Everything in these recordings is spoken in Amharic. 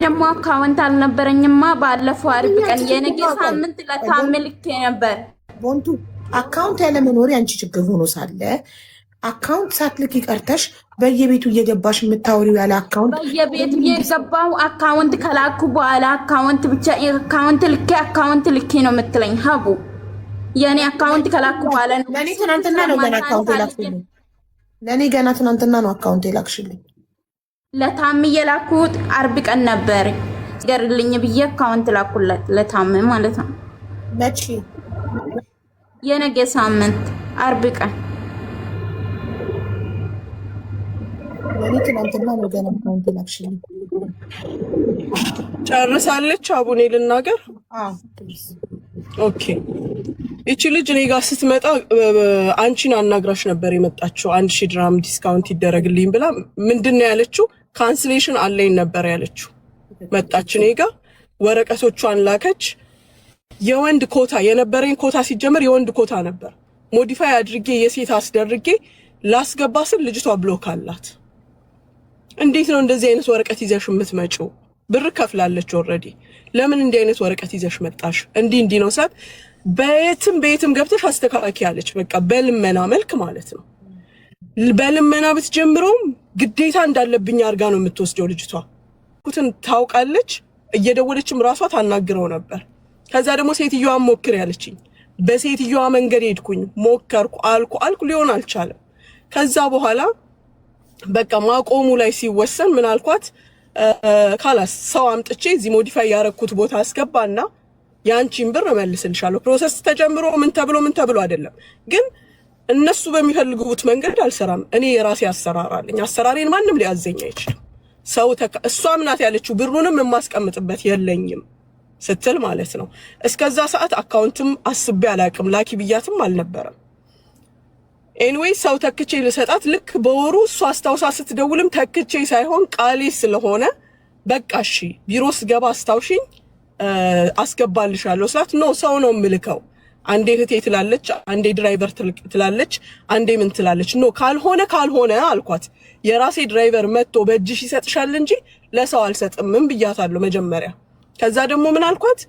ደግሞ አካውንት አልነበረኝማ ባለፈው አርብ ቀን የነገ ሳምንት ለታምልክ ነበር ቦንቱ አካውንት ያለ መኖር ያንቺ ችግር ሆኖ ሳለ አካውንት ሳትልክ ይቀርተሽ በየቤቱ እየገባሽ የምታወሪው ያለ አካውንት በየቤቱ እየገባው አካውንት ከላኩ በኋላ አካውንት ብቻ አካውንት ልኬ ነው የምትለኝ ሀቡ የኔ አካውንት ከላኩ በኋላ ነው ለኔ ትናንትና ነው ገና አካውንት የላክሽልኝ ለኔ ገና ትናንትና ነው አካውንት የላክሽልኝ ለታም የላኩት አርብ ቀን ነበር ገርልኝ ብዬ አካውንት ላኩለት ለታም ማለት ነው መቼ የነገ ሳምንት አርብ ቀን ለኔ ትናንትና ነው ገና አካውንት የላክሽልኝ ጨርሳለች አቡኔ ልናገር ኦኬ እቺ ልጅ እኔ ጋር ስትመጣ አንቺን አናግራሽ ነበር የመጣችው 1000 ድራም ዲስካውንት ይደረግልኝ ብላ ምንድነው ያለችው ካንስሌሽን አለኝ ነበር ያለችው መጣች እኔ ጋር ወረቀቶቿን ላከች የወንድ ኮታ የነበረኝ ኮታ ሲጀመር የወንድ ኮታ ነበር ሞዲፋይ አድርጌ የሴት አስደርጌ ላስገባ ስል ልጅቷ ብሎክ አላት እንዴት ነው እንደዚህ አይነት ወረቀት ይዘሽ የምትመጪው ብር ከፍላለች ኦሬዲ ለምን እንዲህ አይነት ወረቀት ይዘሽ መጣሽ እንዲህ ነው ሳት በየትም ገብተሽ አስተካክል ያለች በቃ በልመና መልክ ማለት ነው በልመና ብትጀምረውም ግዴታ እንዳለብኝ አርጋ ነው የምትወስደው ልጅቷ ኩትን ታውቃለች እየደወለችም ራሷ ታናግረው ነበር ከዛ ደግሞ ሴትዮዋ ሞክር ያለችኝ በሴትዮዋ መንገድ ሄድኩኝ ሞከርኩ አልኩ ሊሆን አልቻለም ከዛ በኋላ በቃ ማቆሙ ላይ ሲወሰን ምን አልኳት ካላስ ሰው አምጥቼ እዚ ሞዲፋይ ያረኩት ቦታ አስገባና ያንቺን ብር መልስልሻለሁ ፕሮሰስ ተጀምሮ ምን ተብሎ አይደለም ግን እነሱ በሚፈልጉት መንገድ አልሰራም እኔ የራሴ አሰራር አለኝ አሰራሬን ማንንም ሊያዘኝ አይችልም ሰው እሷ ምናት ያለችው ብሩንም የማስቀምጥበት የለኝም ስትል ማለት ነው እስከዛ ሰዓት አካውንትም አስቤ አላቅም ላኪ ብያትም አልነበረም ኤኒዌይ ሰው ተክቼ ልሰጣት ልክ በወሩ እሷ አስታውሳ ስትደውልም ተክቼ ሳይሆን ቃሌ ስለሆነ በቃ እሺ ቢሮስ ገባ አስታውሽኝ አስገባልሻለሁ ስላት ነው ሰው ነው ምልከው አንዴ እህቴ ትላለች አንዴ ድራይቨር ትላለች አንዴ ምን ትላለች ነው ካልሆነ አልኳት የራሴ ድራይቨር መጥቶ በእጅሽ ይሰጥሻል እንጂ ለሰው አልሰጥምም ብያታለሁ መጀመሪያ ከዛ ደግሞ ምን አልኳት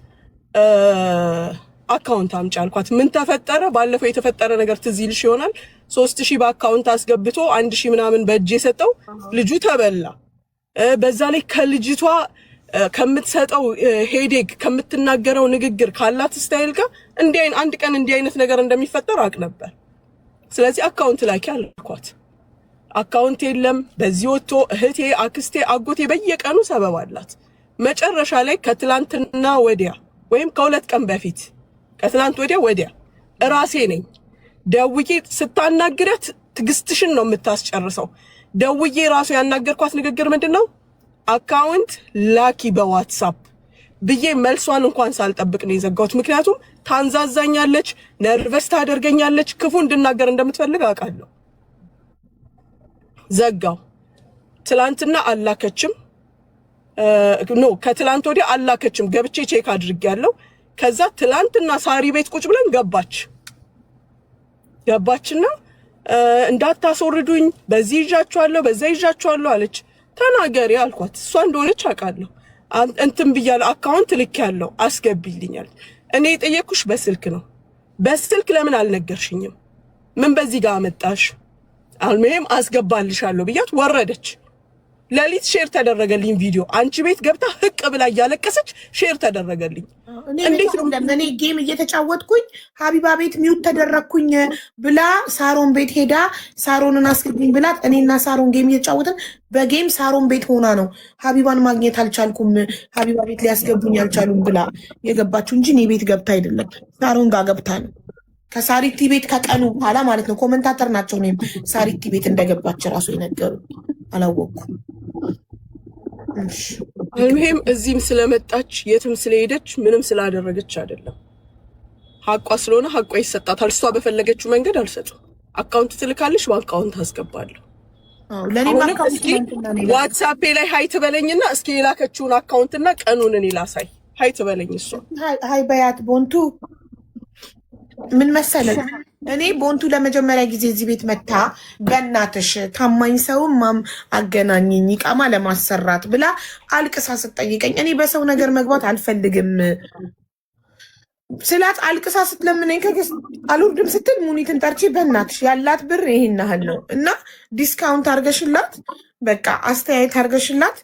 አካውንት አምጪ አልኳት ምን ተፈጠረ ባለፈው የተፈጠረ ነገር ትዝ ይልሽ ይሆናል 3000 በአካውንት አስገብቶ 1000 ምናምን በእጅ የሰጠው ልጁ ተበላ በዛ ላይ ከልጅቷ ከምትሰጠው ሄዴክ ከምትናገረው ንግግር ካላት ስታይል ጋር አንድ ቀን እንዲህ አይነት ነገር እንደሚፈጠር አቅ ነበር ስለዚህ አካውንት ላኪ አልኳት አካውንት የለም በዚህ ወጥቶ እህቴ አክስቴ አጎቴ በየቀኑ ሰበብ አላት መጨረሻ ላይ ከትላንትና ወዲያ ወይም ከሁለት ቀን በፊት ከትላንት ወዲያ ራሴ ነኝ ደውዬ ስታናግራት ትግስትሽን ነው የምታስጨርሰው ደውዬ ራሱ ያናገርኳት ንግግር ምንድነው አካውንት ላኪ በዋትስአፕ ብዬ መልሷን እንኳን ሳልጠብቅ ነው የዘጋሁት ምክንያቱም ታንዛዛኛለች ነርቨስ ታደርገኛለች ክፉ እንድናገር እንደምትፈልግ አውቃለሁ ዘጋው ትላንትና አላከችም ከትላንት ወዲያ አላከችም ገብቼ ቼክ አድርጌያለሁ ከዛ ትላንትና ሳሪ ቤት ቁጭ ብለን ገባችና እንዳታስወርዱኝ በዚህ ይዣቻለሁ በዛ ይዣቻለሁ አለች ተናገሪ አልኳት እሷ እንደሆነች አውቃለሁ እንትን ብያለሁ አካውንት ልኬያለሁ አስገቢልኛል እኔ የጠየኩሽ በስልክ ለምን አልነገርሽኝም ምን በዚህ ጋር አመጣሽ አልመም አስገባልሻለሁ ብያት ወረደች ለሊት ሼር ተደረገልኝ ቪዲዮ አንቺ ቤት ገብታ ህቅ ብላ ያለቀሰች ሼር ተደረገልኝ እንዴት ነው ለኔ ጌም እየተጫወትኩኝ ሀቢባ ቤት ሚውት ተደረኩኝ ብላ ሳሮን ቤት ሄዳ ሳሮንን አስገቢኝ ብላት እኔና ሳሮን ጌም እየተጫወትን በጌም ሳሮን ቤት ሆና ነው ሀቢባን ማግኘት አልቻልኩም ሀቢባ ቤት ሊያስገቡኝ አልቻሉም ብላ የገባችሁ እንጂ እኔ ቤት ገብታ አይደለም ሳሮን ጋር ገብታ ነው ከሳሪቲ ቤት ከቀኑ በኋላ ማለት ነው ኮሜንታተር ናቸው ነው ሳሪቲ ቤት እንደገባች ራሱ የነገሩ አላወኩም አልሙሂም እዚህም ስለመጣች የትም ስለሄደች ምንም ስላደረገች አይደለም ሐቋ ስለሆነ ሐቋ ይሰጣታል እሷ በፈለገችው መንገድ አልሰጥም አካውንት ትልካለሽ በአካውንት አስገባለሁ ለኔ ዋትስአፕ ላይ ሃይ ትበለኝና እስኪ የላከችውን አካውንትና ቀኑን እኔ ላሳይ ሃይ ትበለኝ እሷ ሃይ በያት ቦንቱ ምን መሰለህ እኔ ቦንቱ ለመጀመሪያ ጊዜ እዚህ ቤት መታ በእናትሽ ታማኝ ሰውም አገናኝኝ ይቃማ ለማሰራት ብላ አልቅሳ ስትጠይቀኝ እኔ በሰው ነገር መግባት አልፈልግም ስላት አልቅሳ ስትለምነኝ ከገስ አልወርድም ስትል ሙኒትን ጠርቼ በእናትሽ ያላት ብር ይሄን ያህል ነው እና ዲስካውንት አርገሽላት በቃ አስተያየት አርገሽላት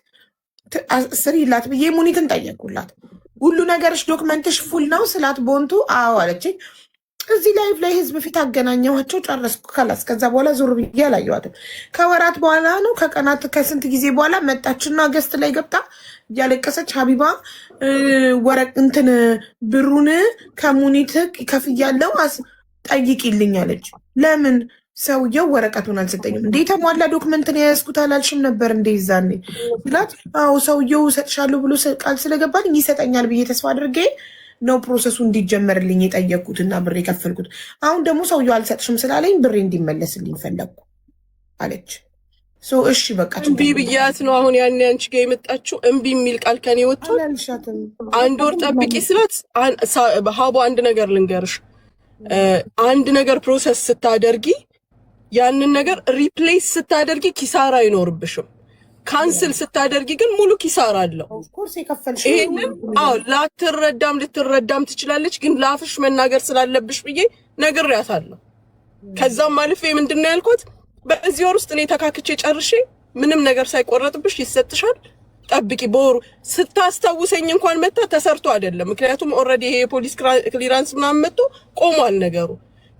ስሪላት ብዬ ሙኒትን ጠየቁላት። ሁሉ ነገርሽ ዶክመንትሽ ፉል ነው ስላት ቦንቱ አዎ አለችኝ። እዚህ ላይቭ ላይ ህዝብ ፊት አገናኘኋቸው ጨረስኩ። ከላስ ከዛ በኋላ ዞር ብዬ አላየኋትም። ከወራት በኋላ ነው ከቀናት ከስንት ጊዜ በኋላ መጣችና ገስት ላይ ገብታ እያለቀሰች ሀቢባ ወረቅ እንትን ብሩን ከሙኒት ከፍያለው ጠይቂልኝ አለች። ለምን ሰውየው ወረቀቱን አልሰጠኝም እንዴ? የተሟላ ዶክመንትን የያዝኩት አላልሽም ነበር እንዴ? ይዛኔ ብላት አዎ ሰውየው እሰጥሻለሁ ብሎ ቃል ስለገባልኝ ይሰጠኛል ብዬ ተስፋ አድርጌ ነው ፕሮሰሱ እንዲጀመርልኝ የጠየቅኩትና ብር የከፈልኩት። አሁን ደግሞ ሰውየው አልሰጥሽም ስላለኝ ብሬ እንዲመለስልኝ ፈለግኩ አለች። እሺ በቃ እምቢ ብያት ነው አሁን ያን አንቺ ጋር የመጣችው። እምቢ የሚል ቃል ከኔ ወጥቶ አንድ ወር ጠብቂ ስላት ሀቦ አንድ ነገር ልንገርሽ፣ አንድ ነገር ፕሮሰስ ስታደርጊ ያንን ነገር ሪፕሌስ ስታደርጊ ኪሳራ አይኖርብሽም። ካንስል ስታደርጊ ግን ሙሉ ኪሳራ አለው። ይሄንን ልትረዳም ትችላለች፣ ግን ለአፍሽ መናገር ስላለብሽ ብዬ ነግሬያታለሁ። ከዛም አልፌ ምንድን ነው ያልኳት፣ በዚህ ወር ውስጥ እኔ ተካክቼ ጨርሼ ምንም ነገር ሳይቆረጥብሽ ይሰጥሻል፣ ጠብቂ። በወሩ ስታስታውሰኝ እንኳን መታ ተሰርቶ አይደለም፣ ምክንያቱም ኦልሬዲ ይሄ የፖሊስ ክሊራንስ ምናምን መጥቶ ቆሟል ነገሩ።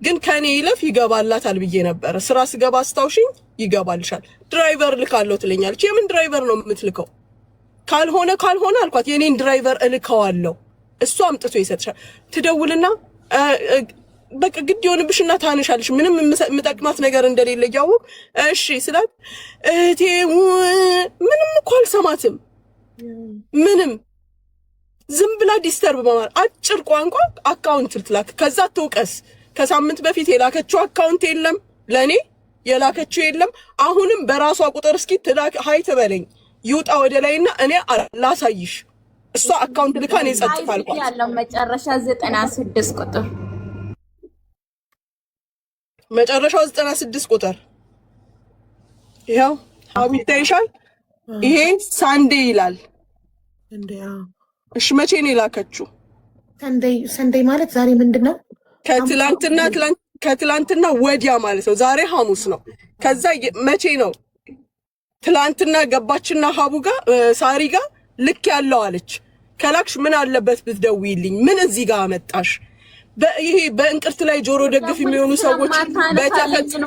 ግን ከኔ ይለፍ ይገባላታል ብዬ ነበረ። ስራ ስገባ አስታውሽኝ ይገባልሻል፣ ድራይቨር ልካለሁ ትለኛለች። የምን ድራይቨር ነው የምትልከው? ካልሆነ አልኳት የኔን ድራይቨር እልከዋለሁ፣ እሱ አምጥቶ ይሰጥሻል። ትደውልና በቃ ግድ ይሆንብሽና ታነሻለሽ። ምንም የምጠቅማት ነገር እንደሌለ እያወቅ እሺ ስላት እህቴ ምንም እኮ አልሰማትም። ምንም ዝም ብላ ዲስተርብ በማለት አጭር ቋንቋ አካውንት ልትላክ ከዛ ትውቀስ። ከሳምንት በፊት የላከችው አካውንት የለም፣ ለኔ የላከችው የለም። አሁንም በራሷ ቁጥር እስኪ ትላክ ሀይ ትበለኝ ይውጣ ወደ ላይና እኔ ላሳይሽ። እሷ አካውንት ልካ እኔ ጸጥታ አልኳት። ያለው መጨረሻ 96 ቁጥር መጨረሻው 96 ቁጥር ይሄው ሀቢታ ይሻል። ይሄ ሳንዴ ይላል። እሺ መቼ ነው የላከችው? ሰንዴ ማለት ዛሬ ምንድነው? ከትላንትና ወዲያ ማለት ነው። ዛሬ ሐሙስ ነው። ከዛ መቼ ነው? ትላንትና ገባችና ሀቡ ጋር ሳሪ ጋር ልክ ያለው አለች። ከላክሽ ምን አለበት ብትደውይልኝ? ምን እዚህ ጋር አመጣሽ? ይሄ በእንቅርት ላይ ጆሮ ደግፍ የሚሆኑ ሰዎች በተፈጥሮ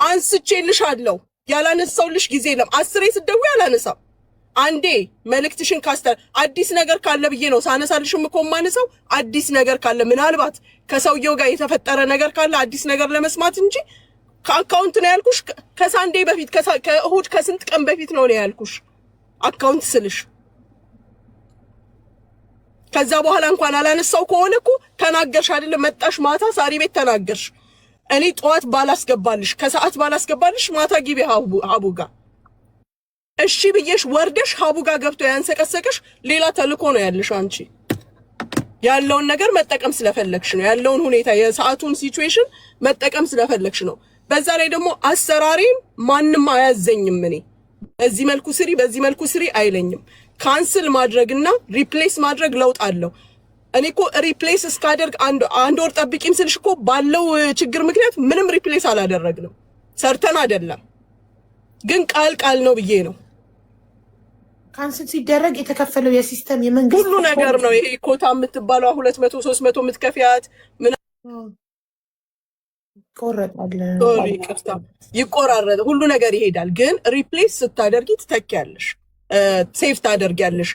አንስቼልሻለሁ። ያላነሳውልሽ ጊዜ የለም። 10 ስትደውይ አላነሳም። አንዴ መልእክትሽን አዲስ ነገር ካለ ብዬ ነው ሳነሳልሽም እኮ የማነሳው። አዲስ ነገር ካለ ምናልባት ከሰውየው ጋር የተፈጠረ ነገር ካለ አዲስ ነገር ለመስማት እንጂ ከአካውንት ነው ያልኩሽ። ከሳንዴ በፊት ከእሁድ ከስንት ቀን በፊት ነው ያልኩሽ አካውንት ስልሽ። ከዛ በኋላ እንኳን አላነሳው ከሆነ እኮ ተናገርሽ አይደለም? መጣሽ ማታ ሳሪ ቤት ተናገርሽ። እኔ ጠዋት ባላስገባልሽ ከሰዓት ባላስገባልሽ ማታ ግቢ ሀቡ ጋር እሺ ብዬሽ ወርደሽ ሀቡ ጋር ገብቶ ያንሰቀሰቀሽ ሌላ ተልኮ ነው ያለሽ። አንቺ ያለውን ነገር መጠቀም ስለፈለግሽ ነው፣ ያለውን ሁኔታ የሰዓቱን ሲቹዌሽን መጠቀም ስለፈለግሽ ነው። በዛ ላይ ደግሞ አሰራሪም ማንም አያዘኝም። እኔ በዚህ መልኩ ስሪ አይለኝም። ካንስል ማድረግና ሪፕሌስ ማድረግ ለውጥ አለው። እኔ እኮ ሪፕሌስ እስካደርግ አንድ ወር ጠብቂም ስልሽ እኮ ባለው ችግር ምክንያት ምንም ሪፕሌስ አላደረግንም፣ ሰርተን አይደለም። ግን ቃል ነው ብዬ ነው። ካንስል ሲደረግ የተከፈለው የሲስተም የመንግስት ሁሉ ነገር ነው። ይሄ ኮታ የምትባለው 200 300 የምትከፊያት ምን ይቆራረጥ ሁሉ ነገር ይሄዳል። ግን ሪፕሌስ ስታደርጊ ትተኪያለሽ፣ ሴቭ ታደርጊያለሽ።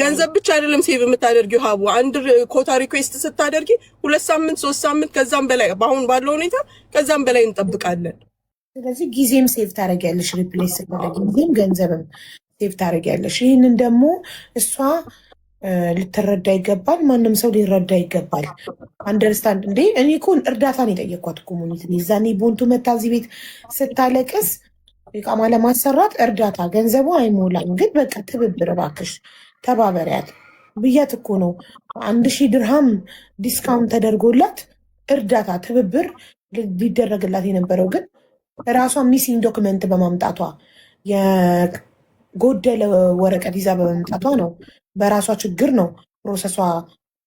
ገንዘብ ብቻ አይደለም ሴቭ የምታደርጊው ሀቡ። አንድ ኮታ ሪኩዌስት ስታደርጊ 2 ሳምንት 3 ሳምንት ከዛም በላይ በአሁን ባለው ሁኔታ ከዛም በላይ እንጠብቃለን። ስለዚህ ጊዜም ሴቭ ታደርጊያለሽ፣ ሪፕሌስ ስታደርጊ ጊዜም ገንዘብም ሴቭ ታደርጊያለሽ። ይህንን ደግሞ እሷ ልትረዳ ይገባል። ማንም ሰው ሊረዳ ይገባል። አንደርስታንድ እንዴ እኔ እኮ እርዳታን የጠየኳት ኮሙኒቲ ዛኔ ቦንቱ መታ እዚህ ቤት ስታለቅስ ኢቃማ ለማሰራት እርዳታ ገንዘቡ አይሞላም፣ ግን በቃ ትብብር እባክሽ ተባበሪያት ብያት እኮ ነው። 1000 ድርሃም ዲስካውንት ተደርጎላት እርዳታ ትብብር ሊደረግላት የነበረው ግን ራሷ ሚሲንግ ዶክመንት በማምጣቷ የጎደለ ወረቀት ይዛ በመምጣቷ ነው። በራሷ ችግር ነው ፕሮሰሷ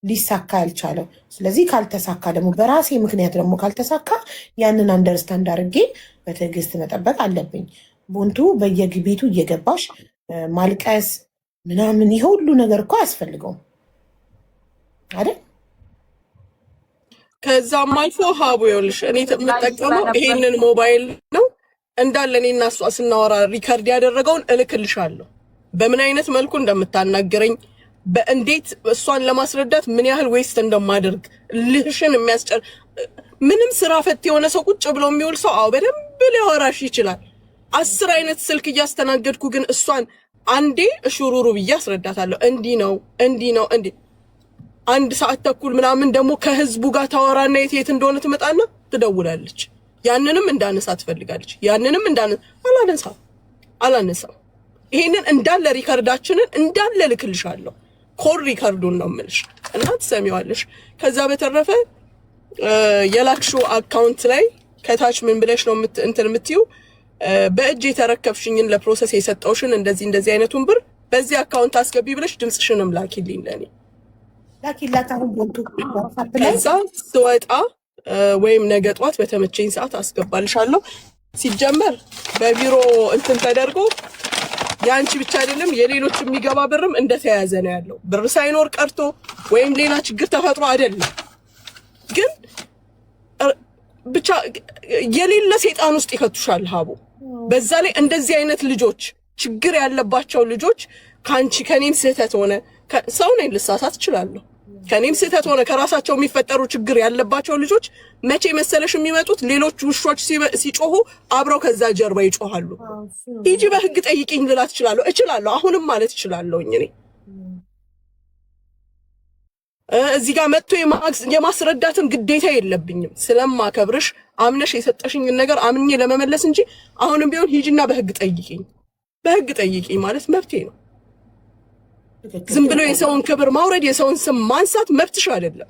ሊሳካ ያልቻለው። ስለዚህ ካልተሳካ ደግሞ በራሴ ምክንያት ደግሞ ካልተሳካ ያንን አንደርስታንድ አድርጌ በትዕግስት መጠበቅ አለብኝ። ቦንቱ በየቤቱ እየገባሽ ማልቀስ ምናምን ይሄ ሁሉ ነገር እኮ አያስፈልገውም አይደል? ከዛም አልፎ ሀቡ ይኸውልሽ እኔ የምጠቀመው ይሄንን ሞባይል ነው እንዳለ እኔና እሷ ስናወራ ሪከርድ ያደረገውን እልክልሻለሁ። በምን አይነት መልኩ እንደምታናገረኝ በእንዴት እሷን ለማስረዳት ምን ያህል ዌስት እንደማደርግ ልሽን የሚያስጨር ምንም ስራ ፈት የሆነ ሰው ቁጭ ብሎ የሚውል ሰው አዎ በደንብ ሊያወራሽ ይችላል። 10 አይነት ስልክ እያስተናገድኩ ግን እሷን አንዴ እሹሩሩ ብዬ አስረዳታለሁ። እንዲህ ነው እንዲህ 1 ሰዓት ተኩል ምናምን ደግሞ ከህዝቡ ጋር ታወራና የት እንደሆነ ትመጣና ትደውላለች። ያንንም እንዳነሳ ትፈልጋለች። ያንንም አላነሳም። ይሄንን እንዳለ ሪከርዳችንን እንዳለ ልክልሻለሁ። ኮል ሪከርዱን ነው የምልሽ እና ትሰሚዋለሽ። ከዛ በተረፈ የላክሽው አካውንት ላይ ከታች ምን ብለሽ ነው እንትን የምትይው በእጅ የተረከብሽኝን ለፕሮሰስ የሰጠውሽን እንደዚህ አይነቱን ብር በዚህ አካውንት አስገቢ ብለሽ ድምጽሽንም ላኪልኝ ለኔ ላኪላት። አሁን ቦንቱ ከዛ ስወጣ ወይም ነገ ጧት በተመቸኝ ሰዓት አስገባልሻለሁ። ሲጀመር በቢሮ እንትን ተደርጎ ያንቺ ብቻ አይደለም የሌሎች የሚገባ ብርም እንደተያያዘ ነው ያለው። ብር ሳይኖር ቀርቶ ወይም ሌላ ችግር ተፈጥሮ አይደለም። ግን ብቻ የሌለ ሰይጣን ውስጥ ይከቱሻል ሀቡ። በዛ ላይ እንደዚህ አይነት ልጆች ችግር ያለባቸው ልጆች ካንቺ ከኔም ስህተት ሆነ ሰው ነኝ ልሳሳት እችላለሁ። ከኔም ስህተት ሆነ ከራሳቸው የሚፈጠሩ ችግር ያለባቸው ልጆች መቼ መሰለሽ የሚመጡት ሌሎች ውሾች ሲጮሁ አብረው ከዛ ጀርባ ይጮሃሉ። ሂጂ በህግ ጠይቂኝ ልላት እችላለሁ አሁንም ማለት እችላለሁ። እኔ እዚህ ጋር መጥቶ የማስረዳትም ግዴታ የለብኝም። ስለማከብርሽ አምነሽ የሰጠሽኝን ነገር አምኜ ለመመለስ እንጂ አሁንም ቢሆን ሂጂና በህግ ጠይቂኝ ማለት መብቴ ነው። ዝም ብሎ የሰውን ክብር ማውረድ የሰውን ስም ማንሳት መብትሽ አይደለም።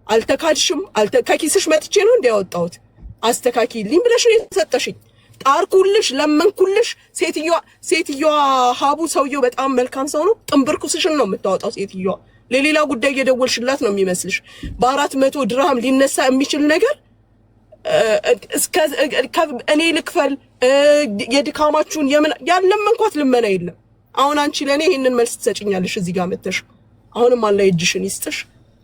አልተካድሽም። ከኪስሽ መጥቼ ነው እንዲያወጣሁት አስተካኪልኝ ብለሽ ነው የሰጠሽኝ። ጣርኩልሽ፣ ለመንኩልሽ። ሴትዮዋ ሀቡ ሰውየው በጣም መልካም ሰው ነው። ጥንብርኩስሽን ነው የምታወጣው ሴትዮዋ። ለሌላ ጉዳይ እየደወልሽላት ነው የሚመስልሽ። በ400 ድርሃም ሊነሳ የሚችል ነገር እኔ ልክፈል የድካማችሁን ያለመንኳት ልመና የለም። አሁን አንቺ ለኔ ይሄንን መልስ ትሰጪኛለሽ እዚህ ጋር መተሽ። አሁንም አላ እጅሽን ይስጥሽ።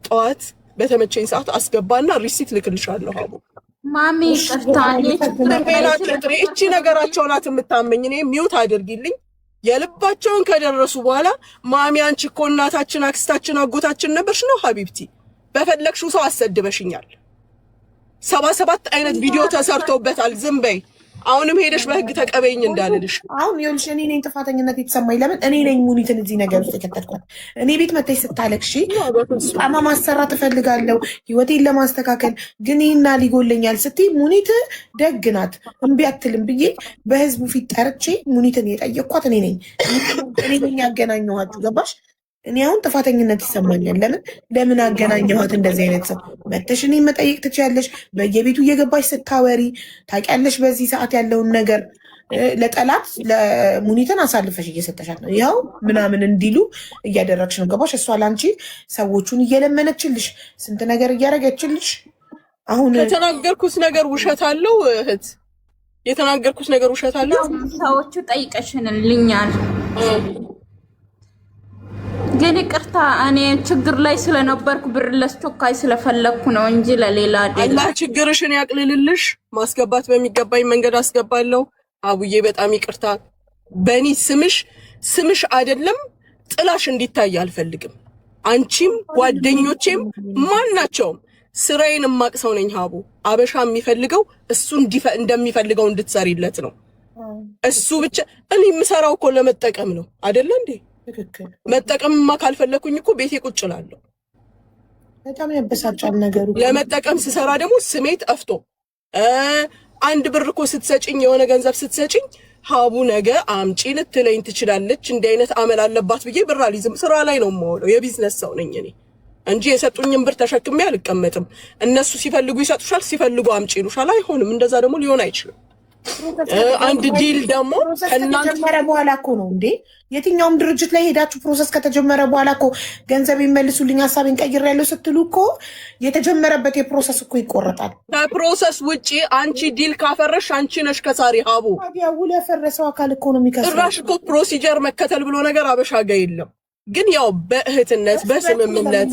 ጠዋት በተመቸኝ ሰዓት አስገባና ሪሲት ልክልሻለሁ። ሀቡ ማሚ ቀርታኔ እቺ ነገራቸው ናት የምታመኝ። እኔ ሚውት አድርጊልኝ። የልባቸውን ከደረሱ በኋላ ማሚ አንቺ እኮ እናታችን፣ አክስታችን፣ አጎታችን ነበርሽ ነው ሀቢብቲ። በፈለግሽው ሰው አሰድበሽኛል። 77 አይነት ቪዲዮ ተሰርቶበታል። ዝም በይ። አሁንም ሄደሽ በህግ ተቀበይኝ እንዳልልሽ። አሁን ይኸውልሽ እኔ ነኝ ጥፋተኝነት የተሰማኝ። ለምን እኔ ነኝ ሙኒትን እዚህ ነገር ውስጥ የከተትኳት። እኔ ቤት መተሽ ስታለቅሺ ቃማ ማሰራት እፈልጋለሁ ህይወቴን ለማስተካከል ግን ይህና ሊጎለኛል ስትይ ሙኒት ደግ ናት እምቢ አትልም ብዬ በህዝቡ ፊት ጠርቼ ሙኒትን የጠየቅኳት እኔ ነኝ። እኔ ነኝ ያገናኘኋችሁ። ገባሽ? እኔ አሁን ጥፋተኝነት ይሰማኛል። ለምን አገናኘኋት? እንደዚህ አይነት ሰው መተሽ እኔ መጠየቅ ትችያለሽ። በየቤቱ እየገባሽ ስታወሪ ታውቂያለሽ። በዚህ ሰዓት ያለውን ነገር ለጠላት ለሙኒትን አሳልፈሽ እየሰጠሻት ነው። ያው ምናምን እንዲሉ እያደረግሽ ነው። ገባሽ? እሷ ላንቺ ሰዎቹን እየለመነችልሽ ስንት ነገር እያደረገችልሽ። አሁን የተናገርኩት ነገር ውሸት አለው እህት፣ የተናገርኩት ነገር ውሸት አለው። ሰዎቹ ጠይቀሽንልኛል ግን ይቅርታ እኔ ችግር ላይ ስለነበርኩ ብር ለስቶካይ ስለፈለኩ ነው እንጂ ለሌላ አይደለም። አላህ ችግርሽን ያቅልልልሽ። ማስገባት በሚገባኝ መንገድ አስገባለሁ። አቡዬ በጣም ይቅርታ። በእኔ ስምሽ አይደለም ጥላሽ እንዲታይ አልፈልግም። አንቺም ጓደኞቼም ማናቸውም ስራዬን የማቅሰው ነኝ። ሀቡ አበሻ የሚፈልገው እሱ እንደሚፈልገው እንድትሰሪለት ነው። እሱ ብቻ እኔ የምሰራው እኮ ለመጠቀም ነው አይደለ እንዴ? መጠቀምማ ካልፈለኩኝ እኮ ቤቴ ቁጭ እላለሁ። በጣም ያበሳጫል ነገሩ። ለመጠቀም ስሰራ ደግሞ ስሜት ጠፍቶ አንድ ብር እኮ ስትሰጪኝ የሆነ ገንዘብ ስትሰጪኝ ሀቡ ነገ አምጪ ልትለኝ ትችላለች። እንዲህ አይነት አመል አለባት ብዬ ብር አልይዝም። ስራ ላይ ነው የምውለው። የቢዝነስ ሰው ነኝ እኔ። እንጂ የሰጡኝን ብር ተሸክሜ አልቀመጥም። እነሱ ሲፈልጉ ይሰጡሻል፣ ሲፈልጉ አምጪ ይሉሻል። አይሆንም፣ እንደዛ ደግሞ ሊሆን አይችልም። አንድ ዲል ደግሞ ከተጀመረ በኋላ እኮ ነው እንዴ? የትኛውም ድርጅት ላይ ሄዳችሁ ፕሮሰስ ከተጀመረ በኋላ እኮ ገንዘብ ይመልሱልኝ ሀሳቤን ቀይሬያለሁ ስትሉ እኮ የተጀመረበት የፕሮሰስ እኮ ይቆረጣል። ከፕሮሰስ ውጪ አንቺ ዲል ካፈረሽ አንቺ ነሽ ከሳሪ ሀቡ። ውል ያፈረሰው አካል እኮ ነው የሚከስረው። ጭራሽ እኮ ፕሮሲጀር መከተል ብሎ ነገር አበሻ ጋ የለም። ግን ያው በእህትነት በስምምነት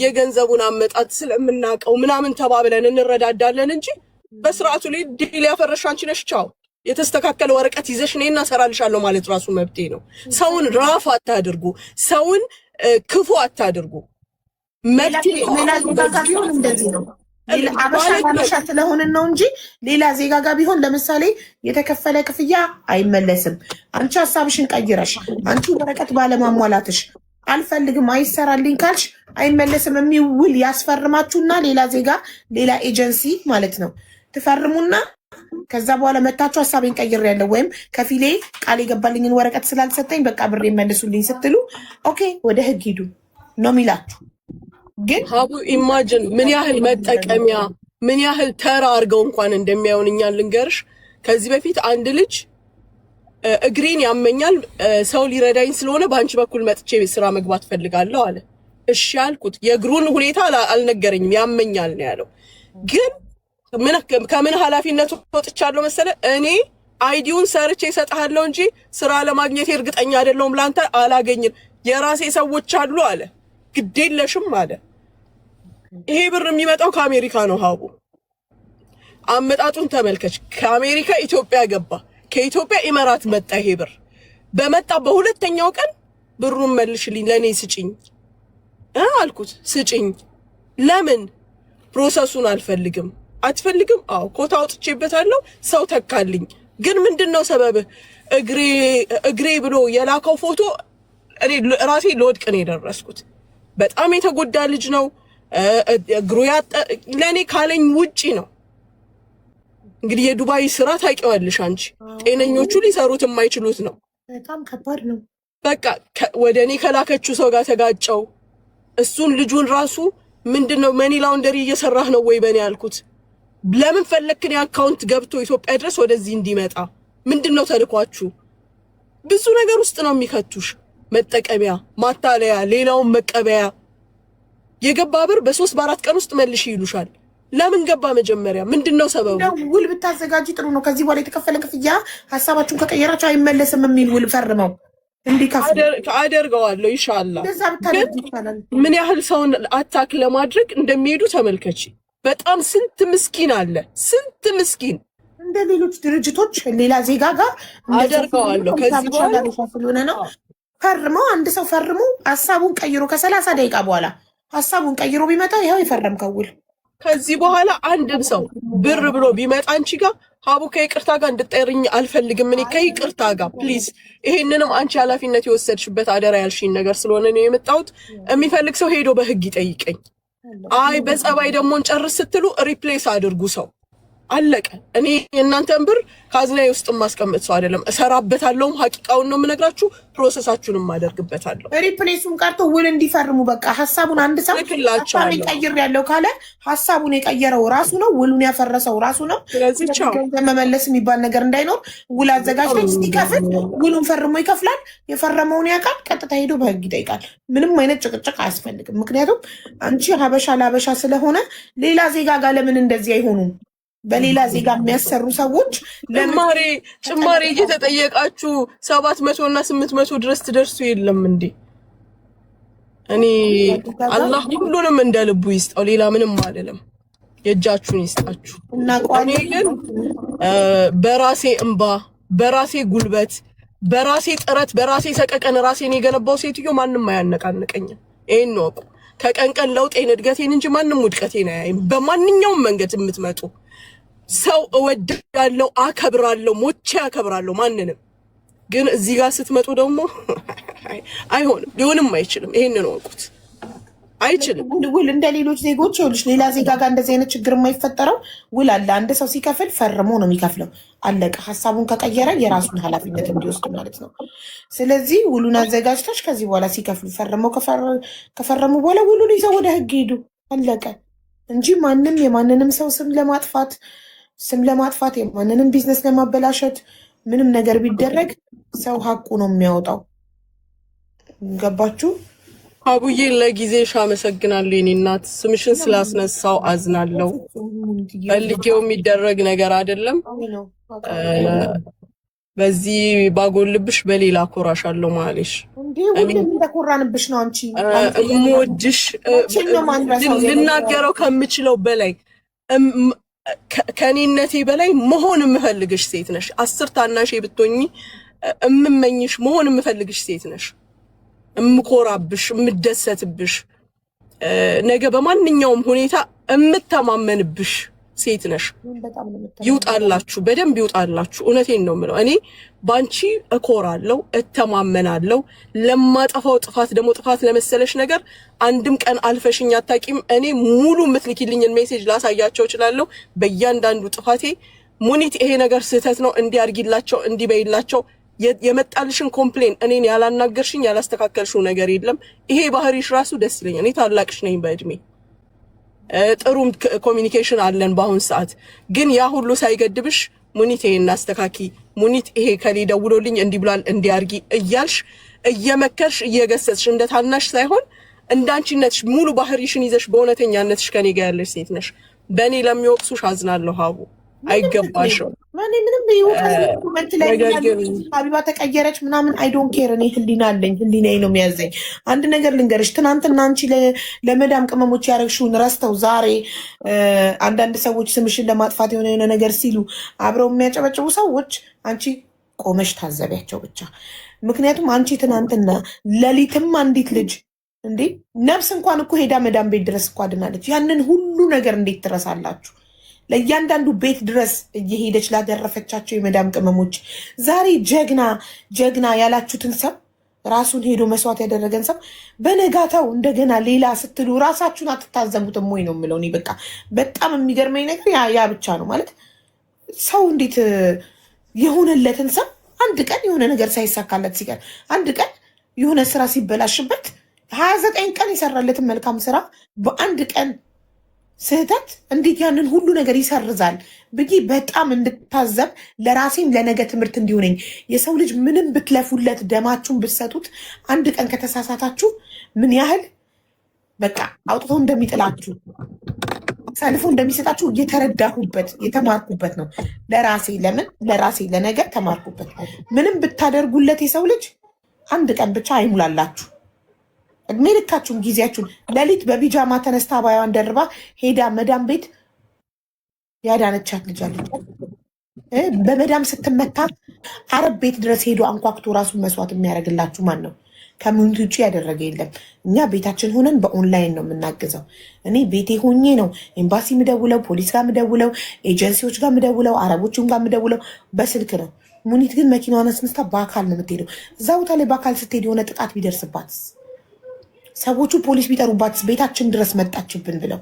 የገንዘቡን አመጣጥ ስለምናውቀው ምናምን ተባብለን እንረዳዳለን እንጂ በስርዓቱ ላይ ዲል ያፈረሽ አንቺ ነሽ። ቻው የተስተካከለ ወረቀት ይዘሽ እኔና እሰራልሻለሁ ማለት ራሱ መብቴ ነው። ሰውን ራፍ አታድርጉ፣ ሰውን ክፉ አታድርጉ። መብቴ ቢሆን እንደዚህ ነው። አበሻ ስለሆንን ነው እንጂ ሌላ ዜጋ ጋር ቢሆን ለምሳሌ የተከፈለ ክፍያ አይመለስም። አንቺ ሀሳብሽን ቀይረሽ አንቺ ወረቀት ባለማሟላትሽ አልፈልግም አይሰራልኝ ካልሽ አይመለስም። የሚውል ያስፈርማችሁና ሌላ ዜጋ ሌላ ኤጀንሲ ማለት ነው ትፈርሙና ከዛ በኋላ መታችሁ ሀሳቤን ቀይሬያለሁ ወይም ከፊሌ ቃል የገባልኝን ወረቀት ስላልሰጠኝ በቃ ብር ይመልሱልኝ ስትሉ ኦኬ ወደ ህግ ሂዱ ነው የሚላችሁ። ግን ሀቡ ኢማጅን ምን ያህል መጠቀሚያ ምን ያህል ተራ አድርገው እንኳን እንደሚያዩን እኛን ልንገርሽ። ከዚህ በፊት አንድ ልጅ እግሬን ያመኛል ሰው ሊረዳኝ ስለሆነ በአንቺ በኩል መጥቼ ስራ መግባት ፈልጋለሁ አለ። እሺ አልኩት። የእግሩን ሁኔታ አልነገረኝም፣ ያመኛል ነው ያለው። ግን ከምን ኃላፊነቱ ወጥቻለሁ መሰለ? እኔ አይዲውን ሰርቼ እሰጥሃለሁ እንጂ ስራ ለማግኘት እርግጠኛ አይደለሁም፣ ላንተ አላገኝም፣ የራሴ ሰዎች አሉ አለ። ግዴለሽም አለ። ይሄ ብር የሚመጣው ከአሜሪካ ነው ሀቡ። አመጣጡን ተመልከች። ከአሜሪካ ኢትዮጵያ ገባ፣ ከኢትዮጵያ ኢመራት መጣ። ይሄ ብር በመጣ በሁለተኛው ቀን ብሩን መልሽልኝ፣ ለኔ ስጪኝ አልኩት። ስጪኝ። ለምን? ፕሮሰሱን አልፈልግም። አትፈልግም? አዎ ኮታ አውጥቼበታለሁ፣ ሰው ተካልኝ። ግን ምንድነው ሰበብህ? እግሬ ብሎ የላከው ፎቶ እኔ ራሴ ለወድቅ ነው የደረስኩት። በጣም የተጎዳ ልጅ ነው። እግሩ ለኔ ካለኝ ውጪ ነው። እንግዲህ የዱባይ ስራ ታውቂዋለሽ አንቺ። ጤነኞቹ ሊሰሩት የማይችሉት ነው። በጣም ከባድ ነው። በቃ ወደ እኔ ከላከችው ሰው ጋር ተጋጨው። እሱን ልጁን ራሱ ምንድነው መኒ ላውንደሪ እየሰራህ ነው ወይ በእኔ ያልኩት። ለምን ፈለክን የአካውንት ገብቶ ኢትዮጵያ ድረስ ወደዚህ እንዲመጣ? ምንድነው ተልኳችሁ? ብዙ ነገር ውስጥ ነው የሚከቱሽ። መጠቀሚያ፣ ማታለያ፣ ሌላውን መቀበያ። የገባ ብር በ3 በ4 ቀን ውስጥ መልሽ ይሉሻል። ለምን ገባ መጀመሪያ? ምንድነው ሰበቡ? ውል ብታዘጋጂ ጥሩ ነው። ከዚህ በኋላ የተከፈለ ክፍያ ሀሳባችሁን ከቀየራችሁ አይመለስም የሚል ውል ፈርመው አደርገዋለሁ ኢንሻአላህ። ምን ያህል ሰውን አታክ ለማድረግ እንደሚሄዱ ተመልከቺ። በጣም ስንት ምስኪን አለ፣ ስንት ምስኪን። እንደ ሌሎች ድርጅቶች ሌላ ዜጋ ጋር አደርገዋለሁ። ከዚህ በኋላ ስለሆነ ነው ፈርመው አንድ ሰው ፈርሞ ሀሳቡን ቀይሮ ከ30 ደቂቃ በኋላ ሀሳቡን ቀይሮ ቢመጣ ይኸው የፈረምከው ውል። ከዚህ በኋላ አንድም ሰው ብር ብሎ ቢመጣ አንቺ ጋር ሀቡ ከይቅርታ ጋር እንድጠሪኝ አልፈልግም። እኔ ከይቅርታ ጋር ፕሊዝ። ይሄንንም አንቺ ኃላፊነት የወሰድሽበት አደራ ያልሽኝ ነገር ስለሆነ ነው የመጣሁት። የሚፈልግ ሰው ሄዶ በህግ ይጠይቀኝ። አይ በጸባይ ደግሞ እንጨርስ ስትሉ ሪፕሌስ አድርጉ ሰው። አለቀ። እኔ የእናንተን ብር ካዝናዬ ውስጥ ማስቀመጥ ሰው አይደለም። እሰራበታለሁም፣ ሀቂቃውን ነው የምነግራችሁ። ፕሮሰሳችሁንም አደርግበታለሁ። ሪፕሌሱን ቀርቶ ውል እንዲፈርሙ በቃ ሀሳቡን አንድ ሰው ሀሳቡን ቀይሬያለሁ ካለ ሀሳቡን የቀየረው ራሱ ነው፣ ውሉን ያፈረሰው ራሱ ነው። ገንዘብ መመለስ የሚባል ነገር እንዳይኖር ውል አዘጋጅተን ሲከፍል ውሉን ፈርሞ ይከፍላል። የፈረመውን ያውቃል። ቀጥታ ሄዶ በህግ ይጠይቃል። ምንም አይነት ጭቅጭቅ አያስፈልግም። ምክንያቱም አንቺ ሀበሻ ለሀበሻ ስለሆነ ሌላ ዜጋ ጋር ለምን እንደዚህ አይሆኑም? በሌላ ዜጋ የሚያሰሩ ሰዎች ጭማሪ እየተጠየቃችሁ 700 እና 800 ድረስ ትደርሱ የለም እንዴ? እኔ አላህ ሁሉንም እንደ ልቡ ይስጠው። ሌላ ምንም አይደለም። የእጃችሁን ይስጣችሁ። እኔ ግን በራሴ እንባ፣ በራሴ ጉልበት፣ በራሴ ጥረት፣ በራሴ ሰቀቀን ራሴን የገነባው ሴትዮ ማንም አያነቃንቀኝም። ይሄን ነው ከቀን ቀን ለውጤን እድገቴን እንጂ ማንም ውድቀቴን አያይም። በማንኛውም መንገድ የምትመጡ ሰው እወዳለሁ፣ አከብራለሁ፣ ሞቼ አከብራለሁ ማንንም። ግን እዚህ ጋር ስትመጡ ደግሞ አይሆንም፣ ሊሆንም አይችልም። ይሄንን ወቁት። አይችልም። ውል እንደ ሌሎች ዜጎች ይኸውልሽ፣ ሌላ ዜጋ ጋር እንደዚህ አይነት ችግር የማይፈጠረው ውል አለ። አንድ ሰው ሲከፍል ፈርሞ ነው የሚከፍለው። አለቀ። ሀሳቡን ከቀየረ የራሱን ኃላፊነት እንዲወስድ ማለት ነው። ስለዚህ ውሉን አዘጋጅተሽ ከዚህ በኋላ ሲከፍሉ ፈርመው ከፈረሙ በኋላ ውሉን ይዘው ወደ ህግ ሄዱ። አለቀ እንጂ ማንም የማንንም ሰው ስም ለማጥፋት የማንንም ቢዝነስ ለማበላሸት ምንም ነገር ቢደረግ ሰው ሀቁ ነው የሚያወጣው። ገባችሁ? አቡዬ ለጊዜሽ አመሰግናለሁ የኔ እናት። ስምሽን ስላስነሳው አዝናለሁ። ፈልጌው የሚደረግ ነገር አይደለም። በዚህ ባጎልብሽ በሌላ ኮራሻለሁ ማለሽ እንደኮራንብሽ ነው። አንቺ እምወድሽ ልናገረው ከምችለው በላይ ከኔነቴ በላይ መሆን የምፈልግሽ ሴት ነሽ። 10 ታናሽ ብትሆኚ እምመኝሽ መሆን የምፈልግሽ ሴት ነሽ። እምኮራብሽ፣ እምደሰትብሽ፣ ነገ በማንኛውም ሁኔታ እምተማመንብሽ ሴት ነሽ። ይውጣላችሁ፣ በደንብ ይውጣላችሁ። እውነቴን ነው የምለው። እኔ ባንቺ እኮራለሁ፣ እተማመናለሁ። ለማጠፋው ጥፋት ደግሞ ጥፋት ለመሰለሽ ነገር አንድም ቀን አልፈሽኝ አታቂም። እኔ ሙሉ የምትልኪልኝን ሜሴጅ ላሳያቸው እችላለሁ። በእያንዳንዱ ጥፋቴ ሙኒት ይሄ ነገር ስህተት ነው እንዲያርጊላቸው እንዲበይላቸው የመጣልሽን ኮምፕሌን እኔን ያላናገርሽኝ ያላስተካከልሽው ነገር የለም። ይሄ ባህሪሽ ራሱ ደስ ይለኛል። እኔ ታላቅሽ ነኝ በእድሜ ጥሩም ኮሚኒኬሽን አለን በአሁን ሰዓት። ግን ያ ሁሉ ሳይገድብሽ ሙኒት ይሄን አስተካኪ፣ ሙኒት ይሄ ከሌ ደውሎልኝ እንዲህ ብሏል እንዲያርጊ እያልሽ እየመከርሽ እየገሰጽሽ እንደ ታናሽ ሳይሆን እንዳንቺነትሽ ሙሉ ባህሪሽን ይዘሽ በእውነተኛነትሽ ከኔ ጋር ያለሽ ሴት ነሽ። በእኔ ለሚወቅሱሽ አዝናለሁ ሀቡ፣ አይገባሽም። ምንም ሀቢባ ተቀየረች ምናምን አይዶን ኬር። እኔ ህሊና አለኝ፣ ህሊናዬ ነው የሚያዘኝ። አንድ ነገር ልንገርሽ፣ ትናንትና አንቺ ለመዳም ቅመሞች ያረግሽውን ረስተው ዛሬ አንዳንድ ሰዎች ስምሽን ለማጥፋት የሆነ ነገር ሲሉ አብረው የሚያጨበጭቡ ሰዎች አንቺ ቆመሽ ታዘቢያቸው ብቻ። ምክንያቱም አንቺ ትናንትና ሌሊትም አንዲት ልጅ እንዴ ነፍስ እንኳን እኮ ሄዳ መዳም ቤት ድረስ እኮ አድናለች። ያንን ሁሉ ነገር እንዴት ትረሳላችሁ? ለእያንዳንዱ ቤት ድረስ እየሄደች ላደረፈቻቸው የመዳም ቅመሞች ዛሬ ጀግና ያላችሁትን ሰው ራሱን ሄዶ መስዋዕት ያደረገን ሰው በነጋታው እንደገና ሌላ ስትሉ ራሳችሁን አትታዘቡትም ወይ ነው የምለው። እኔ በቃ በጣም የሚገርመኝ ነገር ያ ብቻ ነው ማለት ሰው እንዴት የሆነለትን ሰው አንድ ቀን የሆነ ነገር ሳይሳካለት ሲቀር አንድ ቀን የሆነ ስራ ሲበላሽበት 29 ቀን የሰራለትን መልካም ስራ በአንድ ቀን ስህተት እንዴት ያንን ሁሉ ነገር ይሰርዛል ብዬ በጣም እንድታዘብ ለራሴም ለነገ ትምህርት እንዲሆነኝ። የሰው ልጅ ምንም ብትለፉለት ደማችሁን ብትሰጡት አንድ ቀን ከተሳሳታችሁ ምን ያህል በቃ አውጥቶ እንደሚጥላችሁ ሰልፎ እንደሚሰጣችሁ እየተረዳሁበት የተማርኩበት ነው። ለራሴ ለነገ ተማርኩበት። ምንም ብታደርጉለት የሰው ልጅ አንድ ቀን ብቻ አይሙላላችሁ። እድሜ ልካችሁን ጊዜያችሁን ሌሊት በቢጃማ ተነስታ ባያዋን ደርባ ሄዳ መዳም ቤት ያዳነቻት ልጅ አለች። በመዳም ስትመታ አረብ ቤት ድረስ ሄዶ አንኳክቶ ራሱን መስዋዕት የሚያደርግላችሁ ማን ነው? ከሚኒቲ ውጭ ያደረገ የለም። እኛ ቤታችን ሆነን በኦንላይን ነው የምናግዘው። እኔ ቤቴ ሆኜ ነው ኤምባሲ ምደውለው፣ ፖሊስ ጋር ምደውለው፣ ኤጀንሲዎች ጋር ምደውለው፣ አረቦችን ጋር ምደውለው በስልክ ነው። ሙኒት ግን መኪናዋን አስነስታ በአካል ነው የምትሄደው። እዛ ቦታ ላይ በአካል ስትሄድ የሆነ ጥቃት ቢደርስባት ሰዎቹ ፖሊስ ቢጠሩባት ቤታችን ድረስ መጣችብን ብለው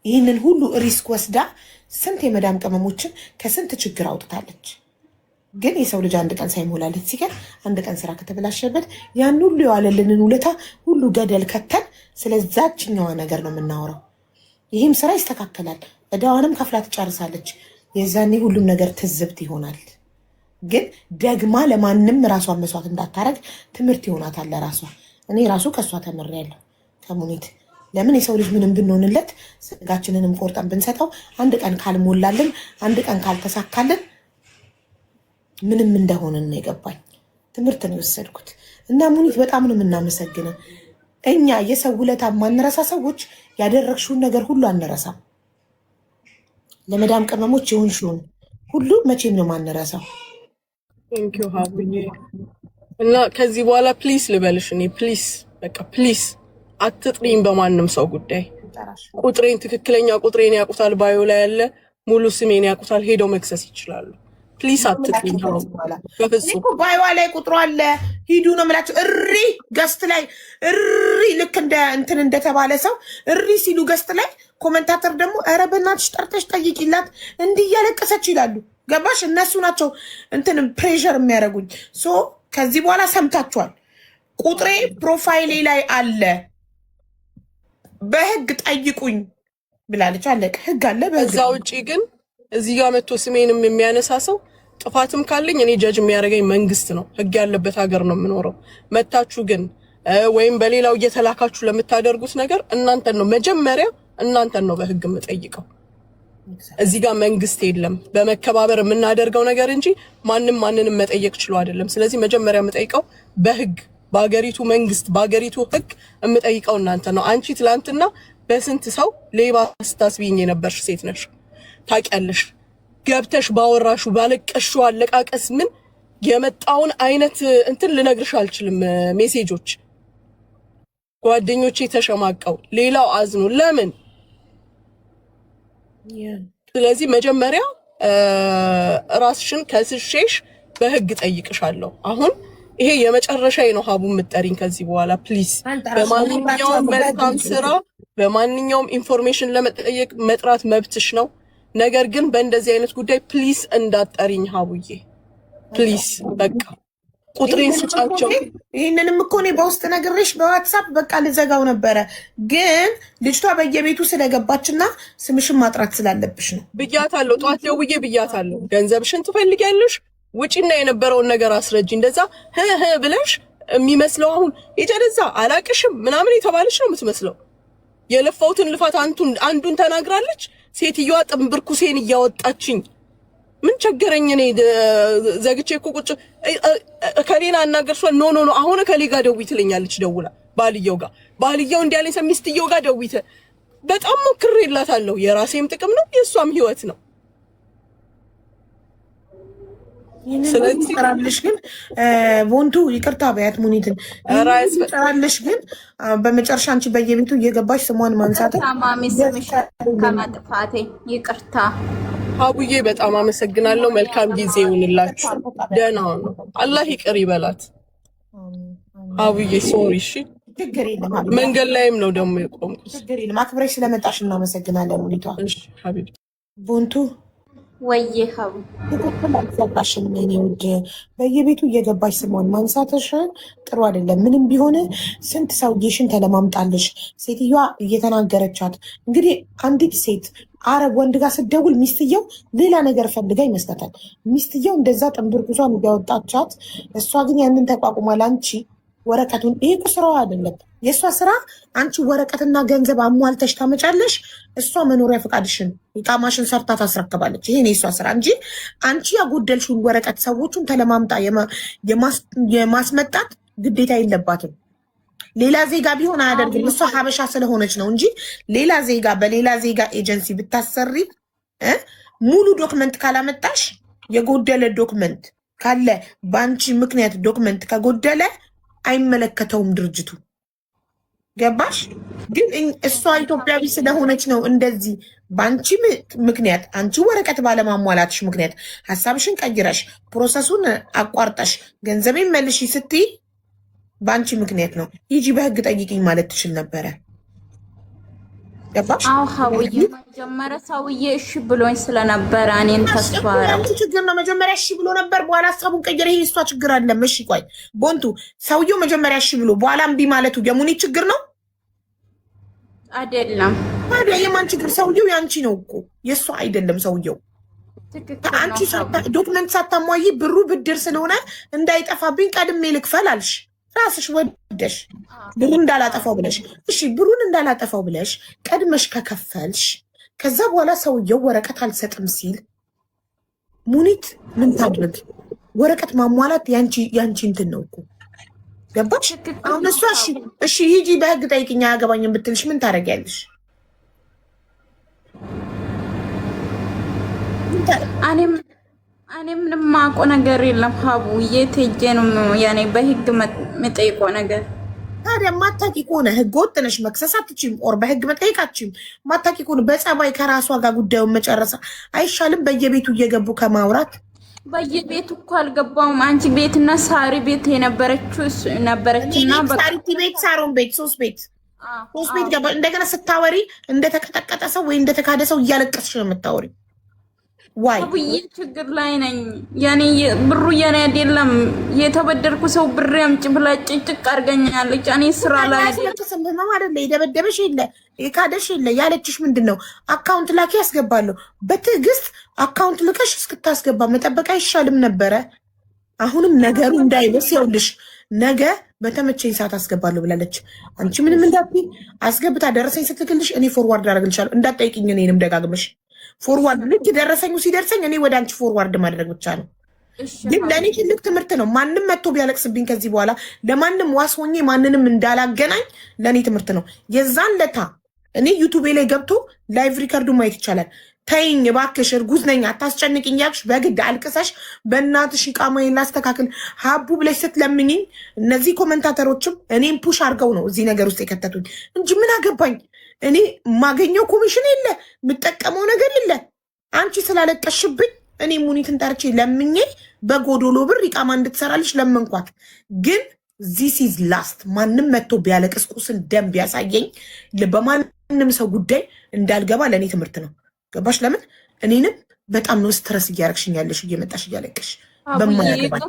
ይህንን ሁሉ ሪስክ ወስዳ ስንት የመዳም ቅመሞችን ከስንት ችግር አውጥታለች። ግን የሰው ልጅ አንድ ቀን ሳይሞላለት ሲቀር አንድ ቀን ስራ ከተበላሸበት ያን ሁሉ የዋለልንን ውለታ ሁሉ ገደል ከተን ስለዛችኛዋ ነገር ነው የምናወራው። ይህም ስራ ይስተካከላል፣ እዳዋንም ከፍላ ትጨርሳለች። የዛኔ ሁሉም ነገር ትዝብት ይሆናል። ግን ደግማ ለማንም ራሷን መስዋዕት እንዳታረግ ትምህርት ይሆናታል ለራሷ። እኔ ራሱ ከእሷ ተምሬያለሁ ከሙኒት። ለምን የሰው ልጅ ምንም ብንሆንለት ስጋችንንም ቆርጠን ብንሰጠው አንድ ቀን ካልሞላልን አንድ ቀን ካልተሳካልን ምንም እንደሆነን ነው የገባኝ። ትምህርት ነው የወሰድኩት እና ሙኒት በጣም ነው የምናመሰግነው። እኛ የሰው ውለታ ማንረሳ ሰዎች ያደረግሽውን ነገር ሁሉ አንረሳም። ለመዳም ቅመሞች የሆንሽውን ሁሉ መቼም ነው ማንረሳው። ቴንኪው ሀቡዬ። እና ከዚህ በኋላ ፕሊስ ልበልሽ፣ እኔ ፕሊስ በቃ ፕሊስ አትጥሪኝ በማንም ሰው ጉዳይ። ቁጥሬን ትክክለኛ ቁጥሬን ያውቁታል፣ ባዮ ላይ ያለ ሙሉ ስሜን ያውቁታል፣ ሄደው መክሰስ ይችላሉ። ፕሊስ አትጥኝ። በፍጹም ባይዋ ላይ ቁጥሩ አለ። ሂዱ ነው የምላቸው። እሪ ገስት ላይ እሪ ልክ እንደ እንትን እንደተባለ ሰው እሪ ሲሉ ገስት ላይ ኮመንታተር ደግሞ ኧረ በእናትሽ ጠርተሽ ጠይቂላት እንዲህ እያለቀሰች ይላሉ። ገባሽ? እነሱ ናቸው እንትን ፕሬሸር የሚያደርጉኝ። ሶ ከዚህ በኋላ ሰምታችኋል። ቁጥሬ ፕሮፋይሌ ላይ አለ። በህግ ጠይቁኝ ብላለች። አለቀ። ህግ አለ። በዛ ውጪ ግን እዚህ ጋር መጥቶ ስሜንም የሚያነሳ ሰው ጥፋትም ካለኝ እኔ ጀጅ የሚያደርገኝ መንግስት ነው። ህግ ያለበት ሀገር ነው የምኖረው። መታችሁ ግን ወይም በሌላው እየተላካችሁ ለምታደርጉት ነገር እናንተን ነው መጀመሪያ እናንተን ነው በህግ የምጠይቀው። እዚህ ጋር መንግስት የለም። በመከባበር የምናደርገው ነገር እንጂ ማንም ማንንም መጠየቅ ችሎ አይደለም። ስለዚህ መጀመሪያ የምጠይቀው በህግ በአገሪቱ መንግስት በአገሪቱ ህግ የምጠይቀው እናንተ ነው። አንቺ ትላንትና በስንት ሰው ሌባ ስታስቢኝ የነበርሽ ሴት ነሽ። ታውቂያለሽ። ገብተሽ ባወራሹ ባለቀሹ አለቃቀስ ምን የመጣውን አይነት እንትን ልነግርሽ አልችልም። ሜሴጆች ጓደኞቼ ተሸማቀው ሌላው አዝኖ ለምን? ስለዚህ መጀመሪያ ራስሽን ከስሼሽ በህግ ጠይቅሻለሁ። አሁን ይሄ የመጨረሻዬ ነው። ሀቡ የምትጠሪኝ ከዚህ በኋላ ፕሊዝ። በማንኛውም መልካም ስራ በማንኛውም ኢንፎርሜሽን ለመጠየቅ መጥራት መብትሽ ነው። ነገር ግን በእንደዚህ አይነት ጉዳይ ፕሊዝ እንዳጠሪኝ ሀቡዬ ፕሊዝ። በቃ ቁጥሬን ስጫቸው። ይህንንም እኮ እኔ በውስጥ ነግሬሽ በዋትሳፕ በቃ ልዘጋው ነበረ፣ ግን ልጅቷ በየቤቱ ስለገባችና ስምሽን ማጥራት ስላለብሽ ነው ብያታለሁ። ጠዋት ደውዬ ብያታለሁ። ገንዘብሽን ትፈልጊያለሽ ውጪና የነበረውን ነገር አስረጂ። እንደዛ ብለሽ የሚመስለው አሁን የጨረዛ አላቅሽም ምናምን የተባለች ነው የምትመስለው። የለፋውትን ልፋት አንዱን ተናግራለች። ሴትዮዋ ጥንብርኩሴን እያወጣችኝ ምን ቸገረኝ እኔ ዘግቼ እኮ ቁጭ ከሌላ አናገርሷል። ኖ አሁን ከሌ ጋር ደውይ ትለኛለች። ደውላ ባልየው እንዲያለኝ ሚስትየው ጋር ደውይ። በጣም ሞክሬላታለሁ። የራሴም ጥቅም ነው የእሷም ህይወት ነው። ስለዚህ ጠራለሽ ግን ቦንቱ ይቅርታ በያት ሙኒትን ጠራለሽ ግን በመጨረሻ አንቺ በየቤቱ እየገባሽ ስሟን ማንሳት ታማሚ ስምሽ ከማጥፋቴ ይቅርታ። ሀቡዬ በጣም አመሰግናለሁ። መልካም ጊዜ ይሁንላችሁ። ደህና ነው። አላህ ይቅር ይበላት። ሀቡዬ ሶሪ። እሺ ችግር የለም። መንገድ ላይም ነው ደግሞ የቆምኩት። ችግር የለም። አክብረሽ ስለመጣሽ እናመሰግናለን ሙኒቷ። እሺ ሀቢብ ቦንቱ ወይዬ ሀቡ ትክክል አልሰራሽም። የኔ ውድ በየቤቱ እየገባሽ ስሟን ማንሳትሽ ጥሩ አይደለም። ምንም ቢሆን ስንት ሰውዬሽን ተለማምጣለሽ። ሴትዮዋ እየተናገረቻት እንግዲህ አንዲት ሴት አረብ ወንድ ጋር ስትደውል ሚስትየው ሌላ ነገር ፈልጋ ይመስላታል። ሚስትየው እንደዛ ጥንብርኩሷን እያወጣቻት፣ እሷ ግን ያንን ተቋቁማል። አንቺ ወረቀቱን ይሄ እኮ ስራዋ አይደለም። የእሷ ስራ አንቺ ወረቀትና ገንዘብ አሟልተሽ ታመጫለሽ። እሷ መኖሪያ ፈቃድሽን ኢቃማሽን ሰርታ ታስረክባለች። ይሄን የእሷ ስራ እንጂ አንቺ ያጎደልሽውን ወረቀት ሰዎቹን ተለማምጣ የማስመጣት ግዴታ የለባትም። ሌላ ዜጋ ቢሆን አያደርግም። እሷ ሀበሻ ስለሆነች ነው እንጂ ሌላ ዜጋ በሌላ ዜጋ ኤጀንሲ ብታሰሪ ሙሉ ዶክመንት ካላመጣሽ፣ የጎደለ ዶክመንት ካለ በአንቺ ምክንያት ዶክመንት ከጎደለ አይመለከተውም ድርጅቱ። ገባሽ? ግን እሷ ኢትዮጵያዊ ስለሆነች ነው እንደዚህ በአንቺ ምክንያት አንቺ ወረቀት ባለማሟላትሽ ምክንያት ሀሳብሽን ቀይረሽ ፕሮሰሱን አቋርጠሽ ገንዘቤን መልሺ ስትይ በአንቺ ምክንያት ነው። ሂጂ በህግ ጠይቅኝ ማለት ትችል ነበረ። ገባሽ? አዎ ሀውዬ መጀመሪያ ሰውዬ እሺ ብሎኝ ስለነበረ እኔን ተስፋ ችግር ነው። መጀመሪያ እሺ ብሎ ነበር፣ በኋላ ሀሳቡን ቀየረ። ይሄ እሷ ችግር አለም። እሺ ቆይ ቦንቱ፣ ሰውየው መጀመሪያ እሺ ብሎ በኋላ እምቢ ማለቱ የሙኒት ችግር ነው አይደለም? ታዲያ የማን ችግር? ሰውየው ያንቺ ነው እኮ የእሷ አይደለም። ሰውየው አንቺ ዶክመንት ሳታሟይ ብሩ ብድር ስለሆነ እንዳይጠፋብኝ ቀድሜ ልክፈል አልሽ። ራስሽ ወደሽ ብሩን እንዳላጠፋው ብለሽ እሺ፣ ብሩን እንዳላጠፋው ብለሽ ቀድመሽ ከከፈልሽ፣ ከዛ በኋላ ሰውየው ወረቀት አልሰጥም ሲል ሙኒት ምን ታድርግ? ወረቀት ማሟላት ያንቺ እንትን ነው እኮ ገባሽ? አሁን እሷ እሺ ሂጂ በህግ ጠይቅኛ አያገባኝም ብትልሽ ምን ታደርጊያለሽ? እኔ ምንም ማቆ ነገር የለም ሀቡ። የት ሄጄ ነው ያኔ በህግ መጠይቀው ነገር? ታዲያ ማታቂ ከሆነ ህግ ወጥ ነሽ፣ መክሰስ አትችይም፣ ኦር በህግ መጠየቅ አትችይም። ማታቂ ከሆነ በጸባይ ከራሷ ጋር ጉዳዩን መጨረሳ አይሻልም? በየቤቱ እየገቡ ከማውራት በየቤቱ እኮ አልገባውም። አንቺ ቤትና ሳሪ ቤት የነበረችው ነበረችና ሳሪቲ ቤት፣ ሳሮን ቤት፣ ሶስት ቤት ገባ። እንደገና ስታወሪ እንደተቀጠቀጠ ሰው ወይ እንደተካደ ሰው እያለቀስሽ ነው የምታወሪ። ዋይ አቡዬ ችግር ላይ ነኝ። ያኔ ብሩ የኔ አይደለም። የተበደርኩ ሰው ብር ያምጪ ብላ ጭጭቅ አርገኛለች። እኔ ስራ ላይ አይደለም አይደለ የደበደበሽ የለ የካደሽ የለ ያለችሽ ምንድነው? አካውንት ላኪ ያስገባለሁ። በትዕግስት አካውንት ልከሽ እስክታስገባ መጠበቅ አይሻልም ነበረ? አሁንም ነገሩ እንዳይበስ ይኸውልሽ፣ ነገ በተመቸኝ ሰዓት አስገባለሁ ብላለች። አንቺ ምንም እንዳትይ አስገብታ ደረሰኝ ስትልክልሽ እኔ ፎርዋርድ አደርግልሻለሁ። እንዳትጠይቂኝ እኔንም ደጋግመሽ ፎርዋርድ ልክ ደረሰኙ ሲደርሰኝ እኔ ወደ አንቺ ፎርዋርድ ማድረግ ብቻ ነው። ግን ለእኔ ትልቅ ትምህርት ነው። ማንም መጥቶ ቢያለቅስብኝ ከዚህ በኋላ ለማንም ዋስ ሆኜ ማንንም እንዳላገናኝ ለእኔ ትምህርት ነው። የዛን ለታ እኔ ዩቱቤ ላይ ገብቶ ላይቭ ሪከርዱ ማየት ይቻላል። ተይኝ እባክሽ እርጉዝ ነኝ አታስጨንቅኝ ያልሽ በግድ አልቅሰሽ በእናትሽ ቃማዬን ላስተካክል ሀቡ ብለሽ ስትለምኝኝ እነዚህ ኮመንታተሮችም እኔም ፑሽ አድርገው ነው እዚህ ነገር ውስጥ የከተቱኝ እንጂ ምን አገባኝ። እኔ ማገኘው ኮሚሽን የለ የምጠቀመው ነገር የለ። አንቺ ስላለቀሽብኝ እኔ ሙኒትን ጠርቼ ለምኜ በጎዶሎ ብር ኢቃማ እንድትሰራልሽ ለምንኳት። ግን ዚስ ኢዝ ላስት። ማንም መጥቶ ቢያለቅስ ቁስል ደም ቢያሳየኝ በማንም ሰው ጉዳይ እንዳልገባ ለእኔ ትምህርት ነው። ገባሽ? ለምን እኔንም በጣም ነው ስትረስ እያረግሽኝ ያለሽ እየመጣሽ እያለቀሽ በማያገባኝ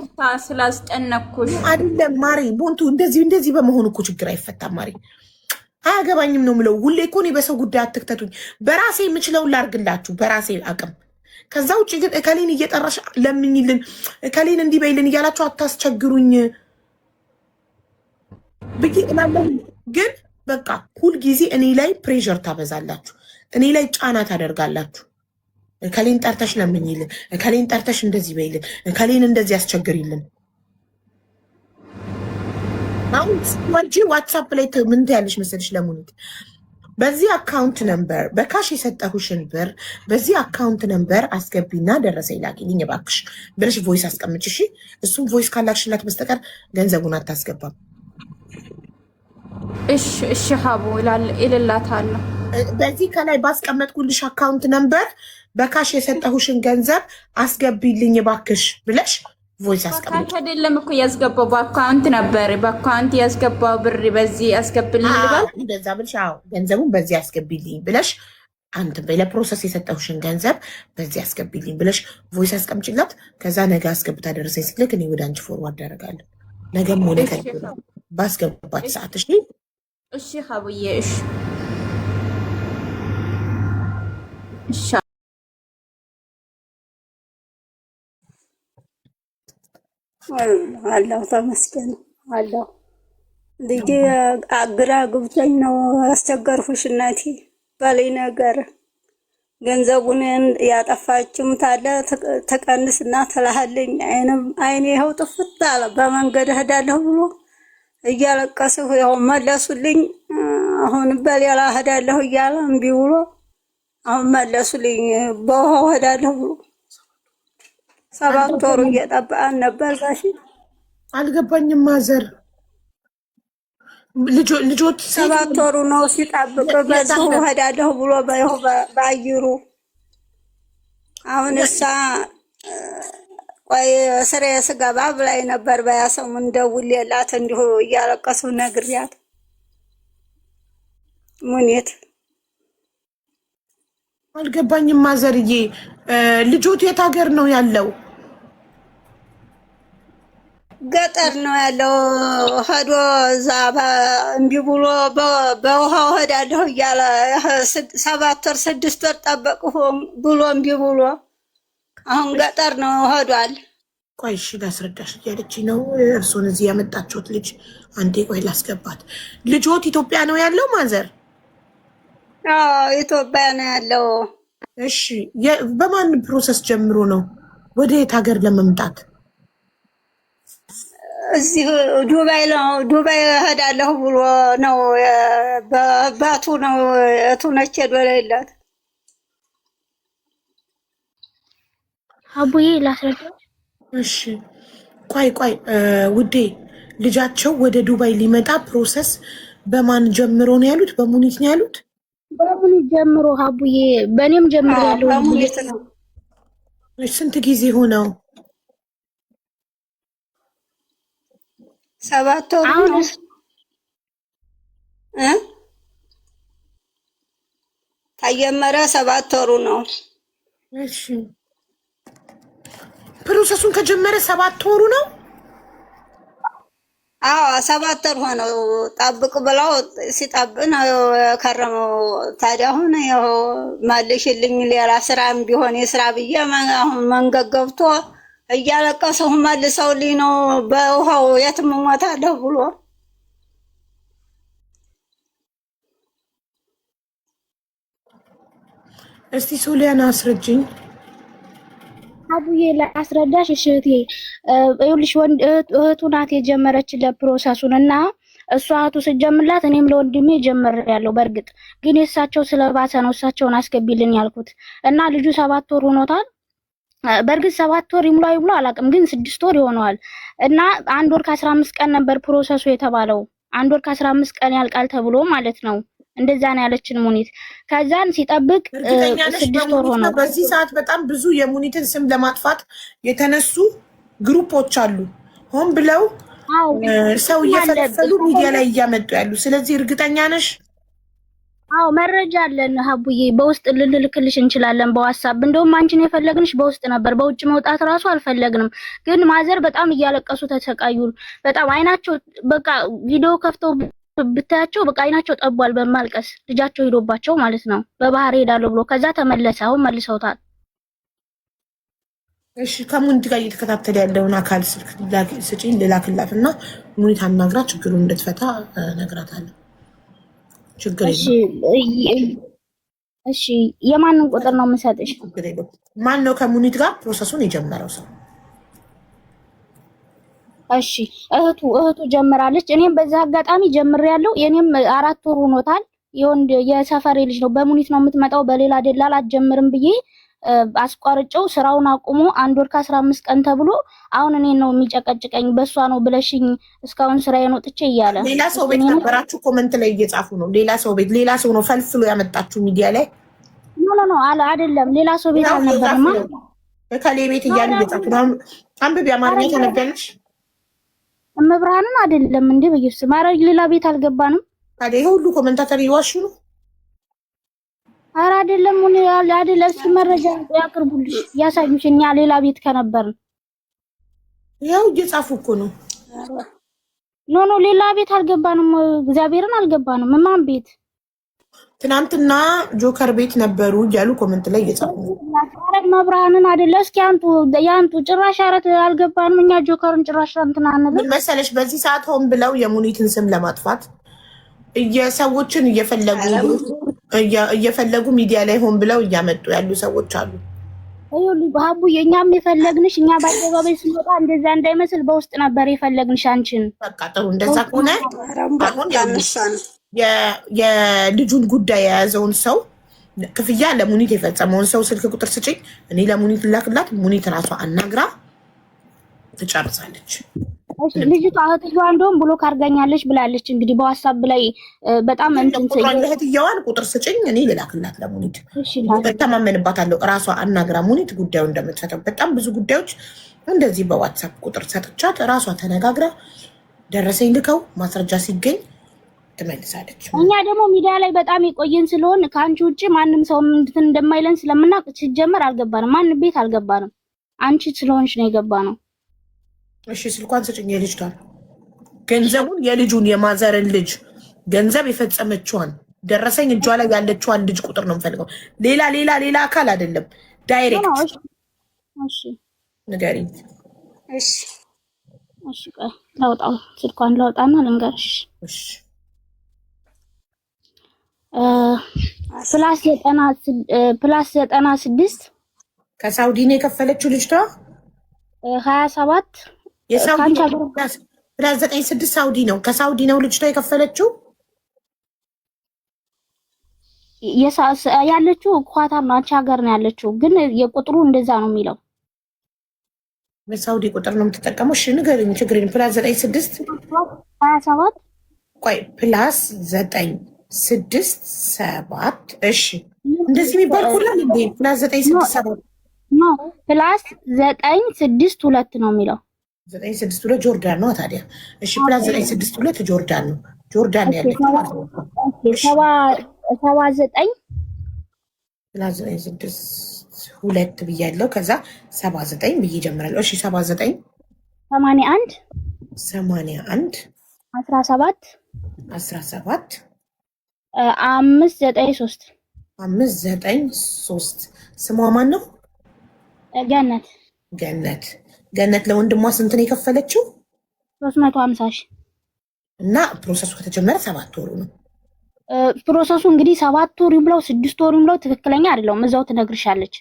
ስላስጨነኩሽ አይደለም ማሪ። ቦንቱ እንደዚህ በመሆኑ እኮ ችግር አይፈታም ማሪ። አያገባኝም ነው ምለው። ሁሌ እኮ እኔ በሰው ጉዳይ አትክተቱኝ። በራሴ የምችለውን ላርግላችሁ በራሴ አቅም። ከዛ ውጭ ግን እከሌን እየጠራሽ ለምኝልን እከሌን እንዲህ በይልን እያላችሁ አታስቸግሩኝ ብዬ እላለሁ። ግን በቃ ሁልጊዜ እኔ ላይ ፕሬሸር ታበዛላችሁ፣ እኔ ላይ ጫና ታደርጋላችሁ። እከሌን ጠርተሽ ለምኝልን፣ እከሌን ጠርተሽ እንደዚህ በይልን፣ እከሌን እንደዚህ ያስቸግሪልን። አሁን ወንጂ ዋትሳፕ ላይ ምን ትያለሽ መሰለሽ ለሙኒት በዚህ አካውንት ነምበር በካሽ የሰጠሁሽን ብር በዚህ አካውንት ነምበር አስገቢና ደረሰኝ ላኪልኝ እባክሽ ብለሽ ቮይስ አስቀምጭ። እሺ እሱም ቮይስ ካላክሽላት በስተቀር ገንዘቡን አታስገባም። እሺ ሀቡ ይልላታለሁ። በዚህ ከላይ ባስቀመጥኩልሽ አካውንት ነምበር በካሽ የሰጠሁሽን ገንዘብ አስገቢልኝ እባክሽ ብለሽ ቮይስ አስቀምጪ። አይደለም እኮ ያስገባው በአካውንት ነበር። በአካውንት ያስገባው ብር በዚህ አስገብልኝ ልበል እንደዛ ብለሽ አዎ ገንዘቡን በዚህ አስገቢልኝ ብለሽ አንተ ለፕሮሰስ የሰጠሁሽን ገንዘብ በዚህ አስገቢልኝ ብለሽ ቮይስ አስቀምጪላት። ከዛ ነገ አስገብታ ደረሰኝ ስትልክ እኔ ወደ አንቺ ፎርዋርድ አደርጋለሁ። ነገም ሆነ ባስገባች ሰዓት። እሺ ሀቡዬ እሺ አላሁ ተመስገን አላሁ። ልጄ አግራ ግብተኝ ነው አስቸገርኩሽ እናቴ በላይ ነገር ገንዘቡን ያጠፋችም ታለ ተቀንስና ትላህልኝ። አይኔ ይኸው ጥፍት አለ። በመንገድ እሄዳለሁ ብሎ እያለቀስሁ ያው መለሱልኝ። አሁን በሌላ እሄዳለሁ እያለ እምቢ ብሎ አሁን መለሱልኝ። በውሃው እሄዳለሁ ብሎ 7 ወሩ እየጠበቃን ነበር። ጋሽ አልገባኝም። ማዘር ልጆች 7 ወሩ ነው ሲጠብቅ በዛው እሄዳለሁ ብሎ በአየሩ አሁን እሳ ቆይ ስሬ ስገባ ብላኝ ነበር። በያሰሙ እንደውልላት እንዲሁ እያለቀሱ ነግሪያት ሙኒት አልገባኝም። ማዘርዬ ልጆት የት ሀገር ነው ያለው? ገጠር ነው ያለው። ሄዶ እዛ እምቢ ብሎ በውሃው ሄዳለሁ እያለ 7 ወር 6 ወር ጠበቅሁ ብሎ እምቢ ብሎ አሁን ገጠር ነው ሄዷል። ቆይ እሺ ላስረዳሽ እያለች ነው እርሱን እዚህ ያመጣችሁት ልጅ። አንዴ ቆይ ላስገባት። ልጆት ኢትዮጵያ ነው ያለው ማዘር? አዎ ኢትዮጵያ ነው ያለው። እሺ በማን ፕሮሰስ ጀምሮ ነው ወደ የት ሀገር ለመምጣት? እዚህ ዱባይ ነው። ዱባይ እሄዳለሁ ብሎ ነው በባቱ ነው እቱነች ዶላይላት። አቡዬ ላስረዳ። እሺ ቆይ ውዴ ልጃቸው ወደ ዱባይ ሊመጣ ፕሮሰስ በማን ጀምሮ ነው ያሉት? በሙኒት ነው ያሉት? በሙኒት ጀምሮ አቡዬ፣ በእኔም ጀምሮ ያለው በሙኒት ነው። ስንት ጊዜ ሆነው? 7 ወር ነው ተጀመረ። 7 ወሩ ነው። እሺ ፕሮሰሱን ከጀመረ 7 ወሩ ነው። አዎ 7 ወር ሆነው ጠብቅ ብለው ሲጠብቅ ነው የከረመው። ታዲያ አሁን ያው መልሽልኝ ሌላ ስራም ቢሆን የስራ ብዬ አሁን መንገድ ገብቶ እያለቀሰሁ መልሰውልኝ ነው በውሃው የትም እሞታለሁ ብሎ። እስቲ ሶሊያና አስረጅኝ። አቡዬ ላስረዳሽ። እሺ እህቴ ይኸውልሽ እህቱ ናት የጀመረችለት ፕሮሰሱን እና እሷ እህቱ ስትጀምርላት እኔም ለወንድሜ ጀምሬያለሁ። በእርግጥ ግን የእሳቸው ስለባሰ ነው እሳቸውን አስገቢልን ያልኩት እና ልጁ 7 ወር ሆኖታል። በእርግጥ 7 ወር ይሙላ ይሙላ አላውቅም፣ ግን 6 ወር ይሆነዋል እና 1 ወር ከ15 ቀን ነበር ፕሮሰሱ የተባለው። 1 ወር ከ15 ቀን ያልቃል ተብሎ ማለት ነው። እንደዛ ነው ያለችን ሙኒት። ከዛን ሲጠብቅ 6 ወር ሆነ። በዚህ ሰዓት በጣም ብዙ የሙኒትን ስም ለማጥፋት የተነሱ ግሩፖች አሉ፣ ሆን ብለው ሰው እየፈለፈሉ ሚዲያ ላይ እያመጡ ያሉ። ስለዚህ እርግጠኛ ነሽ? አዎ መረጃ አለን ሀቡዬ፣ በውስጥ ልልክልሽ እንችላለን በዋትስአፕ። እንደውም አንቺን የፈለግንሽ በውስጥ ነበር፣ በውጭ መውጣት ራሱ አልፈለግንም። ግን ማዘር በጣም እያለቀሱ ተሰቃዩ። በጣም አይናቸው በቃ ቪዲዮ ከፍተው ብታያቸው በቃ አይናቸው ጠቧል በማልቀስ ልጃቸው ሄዶባቸው ማለት ነው። በባህር ሄዳለሁ ብሎ ከዛ ተመለሰ። አሁን መልሰውታል። እሺ ከሙኒት ጋር እየተከታተለ ያለውን አካል ስልክ ስጪኝ ልላክላት እና ሙኒት አናግራ ችግሩን እንድትፈታ ነግራታለሁ። ችግር የለም። እሺ የማንን ቁጥር ነው የምሰጥሽ? ማን ነው ከሙኒት ጋር ፕሮሰሱን የጀመረው ሰው? እሺ እህቱ ጀምራለች። እኔም በዛ አጋጣሚ ጀምሬያለሁ። የኔም 4 ወር ሆኖታል። የወንድ የሰፈሬ ልጅ ነው። በሙኒት ነው የምትመጣው፣ በሌላ ደላላ አትጀምርም ብዬ አስቋርጨው ስራውን አቁሞ 1 ወር ከ15 ቀን ተብሎ አሁን እኔን ነው የሚጨቀጭቀኝ። በሷ ነው ብለሽኝ እስካሁን ስራዬን ወጥቼ እያለ ሌላ ሰው ቤት ነበራችሁ። ኮመንት ላይ እየጻፉ ነው። ሌላ ሰው ነው ፈልፍሎ ያመጣችሁ ሚዲያ ላይ። ኖ አይደለም፣ ሌላ ሰው ቤት አልነበረም። ከሌ ቤት እያሉ እየጻፉ ነው። አንብቢ፣ አማርኛ ተነበያለሽ? እመብርሃንን አይደለም እንዴ በየስ ማረግ ሌላ ቤት አልገባንም። ታዲያ ይሄ ሁሉ ኮሜንታተር ይዋሹ ነው? ኧረ አይደለም ምን ያለ አይደለም። እስኪ መረጃ ያቅርቡልሽ ያሳዩሽ። እኛ ሌላ ቤት ከነበርን ያው እየጻፉ እኮ ነው። ኖ ሌላ ቤት አልገባንም። እግዚአብሔርን አልገባንም። ማን ቤት? ትናንትና ጆከር ቤት ነበሩ እያሉ ኮሜንት ላይ እየጻፉ ነው። አረግ መብርሃንን አይደለ? እስኪ ያንቱ ጭራሽ አረት አልገባንም። እኛ ጆከርን ጭራሽ እንትና አንበል። ምን መሰለሽ በዚህ ሰዓት ሆን ብለው የሙኒትን ስም ለማጥፋት ሰዎችን እየፈለጉ ሚዲያ ላይ ሆን ብለው እያመጡ ያሉ ሰዎች አሉ። ይኸውልህ ሀቡ የኛም የፈለግንሽ እኛ በአደባባይ ስንወጣ እንደዛ እንዳይመስል በውስጥ ነበር የፈለግንሽ አንቺን። በቃ ጥሩ እንደዛ ከሆነ አሁን የልጁን ጉዳይ የያዘውን ሰው ክፍያ ለሙኒት የፈጸመውን ሰው ስልክ ቁጥር ስጪኝ፣ እኔ ለሙኒት ላክላት። ሙኒት ራሷ አናግራ ትጨርሳለች። ልጅቷ እህትየዋ እንደውም ብሎክ አድርጋኛለች ብላለች። እንግዲህ በዋትስአፕ ላይ በጣም እህትየዋን ቁጥር ስጪኝ፣ እኔ ልላክላት ለሙኒት። እተማመንባታለሁ። ራሷ አናግራ ሙኒት ጉዳዩ እንደምትፈተው። በጣም ብዙ ጉዳዮች እንደዚህ በዋትስአፕ ቁጥር ሰጥቻት ራሷ ተነጋግራ ደረሰኝ ልከው ማስረጃ ሲገኝ ትመልሳለች። እኛ ደግሞ ሚዲያ ላይ በጣም የቆየን ስለሆን ከአንቺ ውጭ ማንም ሰው እንትን እንደማይለን ስለምናውቅ ሲጀመር አልገባንም። ማንም ቤት አልገባንም። አንቺ ስለሆንሽ ነው የገባነው። እሺ ስልኳን ስጭኝ። የልጅቷን ገንዘቡን የልጁን የማዘርን ልጅ ገንዘብ የፈጸመችዋን ደረሰኝ እጇ ላይ ያለችዋን ልጅ ቁጥር ነው የምፈልገው። ሌላ አካል አይደለም። ዳይሬክት እሺ ንገሪኝ። እሺ ላውጣው፣ ስልኳን ላውጣና ልንገርሽ። እሺ ፕላስ 96 ከሳውዲ ነው የከፈለችው ልጅቷ 27 የሳውዲ ፕላስ 96 ሳውዲ ነው። ከሳውዲ ነው ልጅቷ የከፈለችው። ያለችው ኳታር ነው፣ አንቺ ሀገር ነው ያለችው። ግን የቁጥሩ እንደዛ ነው የሚለው። በሳውዲ ቁጥር ነው የምትጠቀመው። እሺ ንገሪኝ፣ ችግር የለም። ፕላስ 96 27 ቆይ ፕላስ 967 እሺ፣ እንደዚህ የሚባል ኩላል እንዴ? ፕላስ 967 ኖ ፕላስ 962 ነው የሚለው። 962 ጆርዳን ነው ታዲያ። እሺ ፕላስ 962 ጆርዳን ነው። ጆርዳን ያለች ማለት ነው። ኦኬ 79 ፕላስ 962 ብያለሁ። ከዛ 79 ብዬ ጀምራለሁ። እሺ 79 81 17 593 593 ስሟ ማን ነው? ገነት ለወንድሟ ስንት ነው የከፈለችው? 350 ሺህ እና ፕሮሰሱ ከተጀመረ 7 ወሩ ነው። ፕሮሰሱ እንግዲህ 7 ወር ይብላው 6 ወር ይብላው ትክክለኛ አይደለም። እዛው ትነግርሻለች።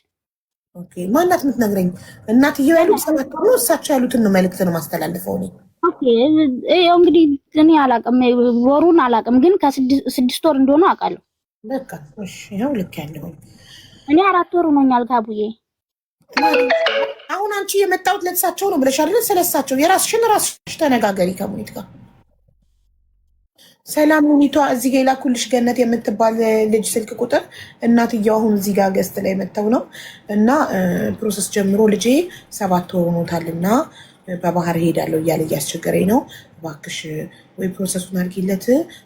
ኦኬ ማናት የምትነግረኝ? እናትየው ያሉት 7 ወር ነው። እሳቸው ያሉትን ነው መልዕክት ነው ማስተላልፈው ነው። ኦኬ ያው እንግዲህ እኔ አላቅም፣ ወሩን አላቅም፣ ግን ከ6 ወር እንደሆነ አውቃለሁ። በቃ እሺ ያው ልክ ያለው እኔ 4 ወር ሆኖኛል ካቡዬ። አሁን አንቺ የመጣሁት ለእሳቸው ነው ብለሽ አይደል? ስለሳቸው የራስሽን ራስሽ ተነጋገሪ ከሙኒት ጋር። ሰላም ሙኒቷ፣ እዚህ ጋር የላኩልሽ ገነት የምትባል ልጅ ስልክ ቁጥር እናትየው አሁን እዚህ ጋር ገስት ላይ መተው ነው እና ፕሮሰስ ጀምሮ ልጄ 7 ወር ሆኖታልና በባህር ሄዳለሁ እያለ እያስቸገረኝ ነው። እባክሽ ወይ ፕሮሰሱን አድርጊለት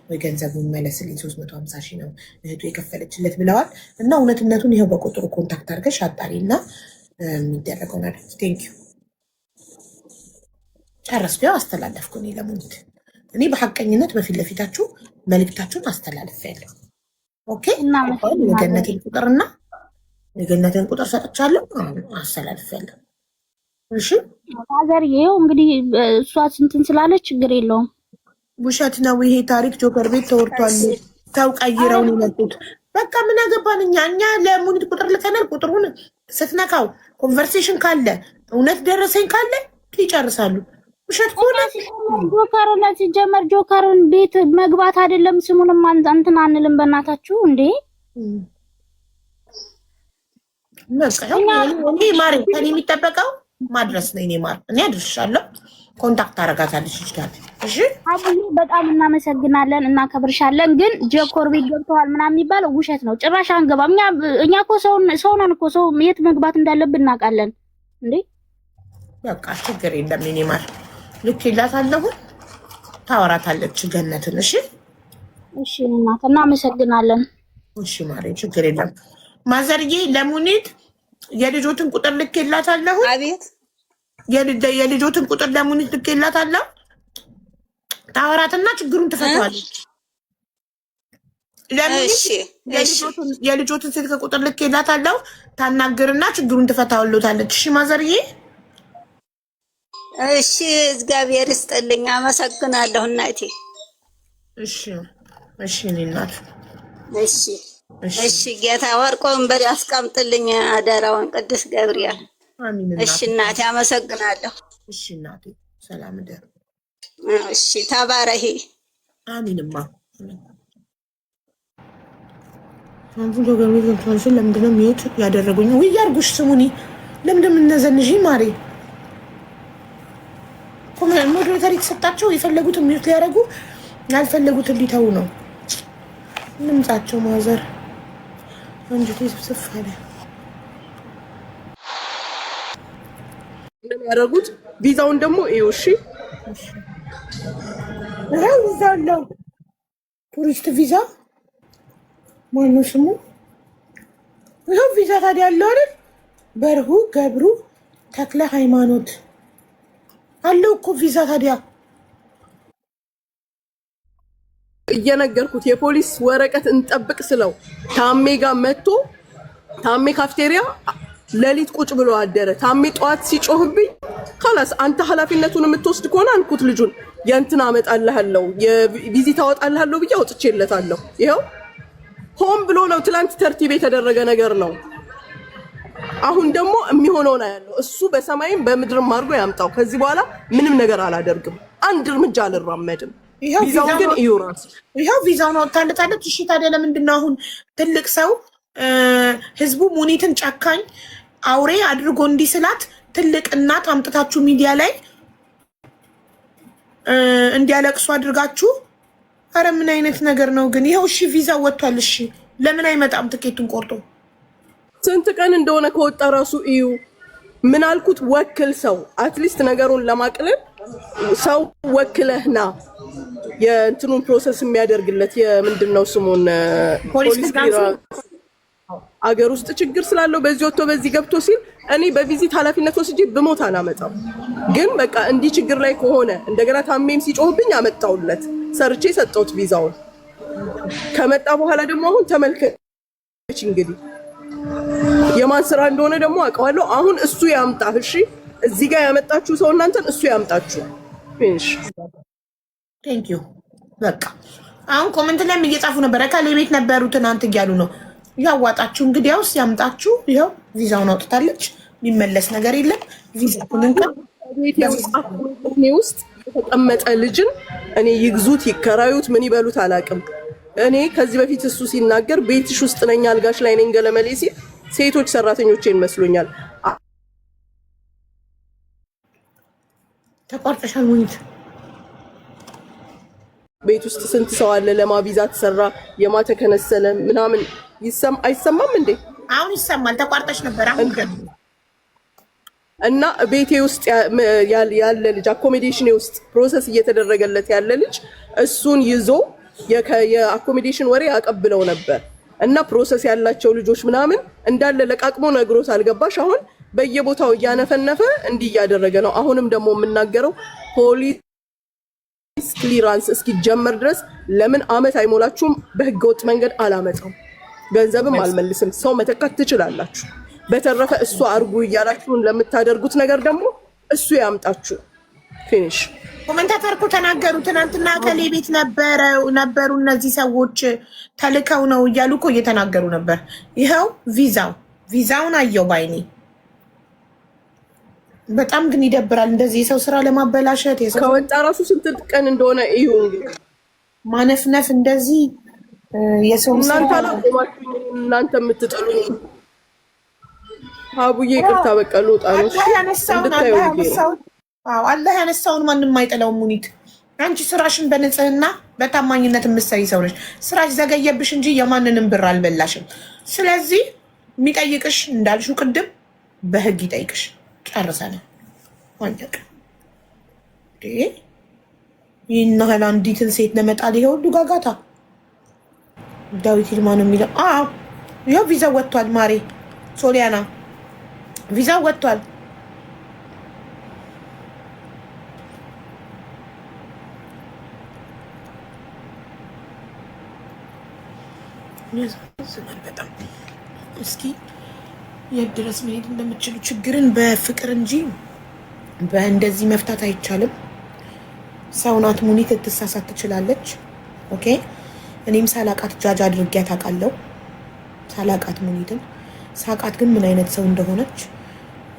ወይ ገንዘቡን መለስልኝ፣ 350 ሺህ ነው እህቱ የከፈለችለት ብለዋል። እና እውነትነቱን ይኸው በቁጥሩ ኮንታክት አድርገሽ አጣሪና የሚደረገውን አድርጊ። ቴንክ ዩ ጨረስኩ። ያው አስተላለፍኩ እኔ ለሙኒት። እኔ በሐቀኝነት በፊት ለፊታችሁ መልእክታችሁን አስተላልፌያለሁ። ኦኬ የገነትን ቁጥር ሰጥቻለሁ፣ አስተላልፌያለሁ። እሺ ሀገር ይሄው እንግዲህ እሷ ስንትን ስላለች ችግር የለውም። ውሸት ነው ይሄ ታሪክ። ጆከር ቤት ተወርቷል። ተው ቀይረው ነው የመጡት። በቃ ምን አገባን እኛ ለሙኒት ቁጥር ልከናል። ቁጥሩን ስትነካው ኮንቨርሴሽን ካለ እውነት ደረሰኝ ካለ ይጨርሳሉ። ውሸት ከሆነ ጆከርን ሲጀመር ጆከርን ቤት መግባት አይደለም ስሙንም እንትን አንልም። በእናታችሁ እንዴ እኔ ማሪ ከኔ የሚጠበቀው ማድረስ ነው። እኔ ማር እኔ አድርሻለሁ። ኮንታክት አረጋታለች ይችላል። እሺ አቡዬ በጣም እናመሰግናለን፣ እናከብርሻለን። ግን ጆከር ቤት ገብተዋል ምናምን የሚባለው ውሸት ነው። ጭራሽ አንገባም። እኛ እኮ ሰው ነን እኮ ሰው የት መግባት እንዳለብን እናውቃለን እንዴ። በቃ ችግር የለም። እኔ ማር ልክ ይላታለሁ፣ ታወራታለች ገነትን። እሺ እሺ እናት እናመሰግናለን። እሺ ማሪ ችግር የለም። ማዘርዬ ለሙኒት የልጆትን ቁጥር ልክ ይላታለሁ። አቤት የልጆትን ቁጥር ለሙኒት ልክ ይላታለሁ። ታወራትና ችግሩን ትፈታዋለች። የልጆትን ስልክ ቁጥር ልክ ይላታለሁ። ታናግርና ችግሩን ትፈታዋለታለች። እሺ ማዘርዬ እሺ እግዚአብሔር ይስጥልኝ። አመሰግናለሁ እናቴ። እሺ እሺ እኔ እናት እሺ ጌታ ወርቆን በል ያስቀምጥልኝ አደራውን ቅዱስ ገብርኤል። እሺ እናቴ አመሰግናለሁ። እሺ እናቴ ሰላም ደር። እሺ ተባረሂ። አሚንማ አንዱ ደግሞ ኮንፈረንስ ለምንድን ነው ሚውት ያደረጉኝ? ወይ ያርጉሽ ስሙኒ ለምንድን ነው እነዘንጂ ማሪ ሞዴሬተር የተሰጣቸው የፈለጉትን ሚውት ሊያደርጉ ያልፈለጉትን ሊተው ነው። ንምጻቸው ማዘር አንጀቴ ስብስብ አለ። ያደረጉት ቪዛውን ደግሞ እዩ። እሺ ቪዛ አለው ቱሪስት ቪዛ ማነው ስሙ? ይኸው ቪዛ ታዲያ አለው አይደል? በርሁ ገብሩ ተክለ ሃይማኖት አለው እኮ ቪዛ ታዲያ። እየነገርኩት የፖሊስ ወረቀት እንጠብቅ ስለው ታሜ ጋር መጥቶ ታሜ ካፍቴሪያ ለሊት ቁጭ ብሎ አደረ። ታሜ ጠዋት ሲጮህብኝ خلاص አንተ ኃላፊነቱን የምትወስድ ከሆነ አንኩት ልጁን የእንትን አመጣልሃለሁ የቪዚት አወጣልሃለሁ ብዬ አውጥቼለታለሁ። ይኸው ሆም ብሎ ነው ትላንት ተርቲብ የተደረገ ነገር ነው። አሁን ደግሞ የሚሆነው ነው ያለው። እሱ በሰማይም በምድርም አድርጎ ያምጣው። ከዚህ በኋላ ምንም ነገር አላደርግም፣ አንድ እርምጃ አልራመድም። ቪዛው ግን ይውራስ ይኸው ቪዛውን አወጣለታለች። እሺ ታዲያ ለምንድን ነው አሁን ትልቅ ሰው ህዝቡ ሙኒትን ጨካኝ አውሬ አድርጎ እንዲስላት ትልቅ እናት አምጥታችሁ ሚዲያ ላይ እንዲያለቅሱ አድርጋችሁ? አረ ምን አይነት ነገር ነው ግን? ይኸው እሺ ቪዛው ወጥቷል። እሺ ለምን አይመጣም ትኬቱን ቆርጦ? ስንት ቀን እንደሆነ ከወጣ ራሱ እዩ። ምን አልኩት? ወክል ሰው አትሊስት ነገሩን ለማቅለል ሰው ወክለህና የእንትኑን ፕሮሰስ የሚያደርግለት የምንድነው ስሙን ፖሊስ አገር ውስጥ ችግር ስላለው በዚህ ወጥቶ በዚህ ገብቶ ሲል እኔ በቪዚት ኃላፊነት ወስጄ ብሞት አላመጣም። ግን በቃ እንዲህ ችግር ላይ ከሆነ እንደገና ታሜም ሲጮህብኝ አመጣውለት ሰርቼ ሰጠሁት ቪዛውን። ከመጣ በኋላ ደግሞ አሁን ተመልከች እንግዲህ የማን ስራ እንደሆነ ደግሞ አውቀዋለሁ። አሁን እሱ ያምጣህ። እሺ እዚህ ጋር ያመጣችሁ ሰው እናንተን እሱ ያምጣችሁ። ፊኒሽ ቴንክ ዩ። በቃ አሁን ኮሜንት ላይም እየጻፉ ነበር። ከሌ ቤት ነበሩ ትናንት እያሉ ነው። ያዋጣችሁ እንግዲያውስ ያምጣችሁ። ይኸው ቪዛውን አውጥታለች። የሚመለስ ነገር የለም። ቪዛውን እንኳን እኔ ውስጥ የተቀመጠ ልጅን እኔ ይግዙት ይከራዩት ምን ይበሉት አላውቅም። እኔ ከዚህ በፊት እሱ ሲናገር ቤትሽ ውስጥ ነኝ አልጋሽ ላይ ነኝ ገለመሌ ሲል ሴቶች ሰራተኞቼን መስሎኛል። ተቋርጠሻል ሙኒት። ቤት ውስጥ ስንት ሰው አለ? ለማ ቪዛ ተሰራ የማ ተከነሰለ ምናምን አይሰማም እንዴ? አሁን ይሰማል። ተቋርጠሽ ነበር አሁን እና ቤቴ ውስጥ ያለ ልጅ አኮሞዴሽን ውስጥ ፕሮሰስ እየተደረገለት ያለ ልጅ እሱን ይዞ የአኮሞዴሽን ወሬ አቀብለው ነበር እና ፕሮሰስ ያላቸው ልጆች ምናምን እንዳለ ለቃቅሞ ነግሮት አልገባሽ። አሁን በየቦታው እያነፈነፈ እንዲህ እያደረገ ነው። አሁንም ደግሞ የምናገረው ፖሊስ ክሊራንስ እስኪጀመር ድረስ ለምን አመት አይሞላችሁም? በህገወጥ መንገድ አላመጣም፣ ገንዘብም አልመልስም። ሰው መተካት ትችላላችሁ። በተረፈ እሱ አርጉ እያላችሁን ለምታደርጉት ነገር ደግሞ እሱ ያምጣችሁ። ፊኒሽ። ኮሜንታተር እኮ ተናገሩ። ትናንትና ከሌ ቤት ነበሩ እነዚህ ሰዎች ተልከው ነው እያሉ እኮ እየተናገሩ ነበር። ይኸው ቪዛውን አየው ባይኔ። በጣም ግን ይደብራል እንደዚህ የሰው ስራ ለማበላሸት። ከወጣ ራሱ ስንት ቀን እንደሆነ እዩ። ማነፍነፍ እንደዚህ የሰው እናንተ የምትጠሉ አቡዬ ይቅርታ በቃ ልውጣ ነው። አላህ ያነሳውን ማንም አይጠላውም። ሙኒት አንቺ ስራሽን በንጽህና በታማኝነት የምትሰሪ ሰው ነሽ። ስራሽ ዘገየብሽ እንጂ የማንንም ብር አልበላሽም። ስለዚህ የሚጠይቅሽ እንዳልሽው ቅድም በህግ ይጠይቅሽ። ጨርሰናል። ወንጀቅ ይህን ያህል አንዲትን ሴት ለመጣል ይሄ ሁሉ ጋጋታ። ዳዊት ይልማ ነው የሚለው። ይኸው ቪዛው ወጥቷል። ማሬ ሶሊያና ቪዛው ወጥቷል። በጣም እስኪ የት ድረስ መሄድ እንደምትችሉ ችግርን በፍቅር እንጂ በእንደዚህ መፍታት አይቻልም። ሰው ናት ሙኒት፣ ልትሳሳት ትችላለች። ኦኬ እኔም ሳላቃት ጃጅ አድርጊያት አውቃለሁ። ሳላቃት ሙኒትን ሳቃት ግን ምን አይነት ሰው እንደሆነች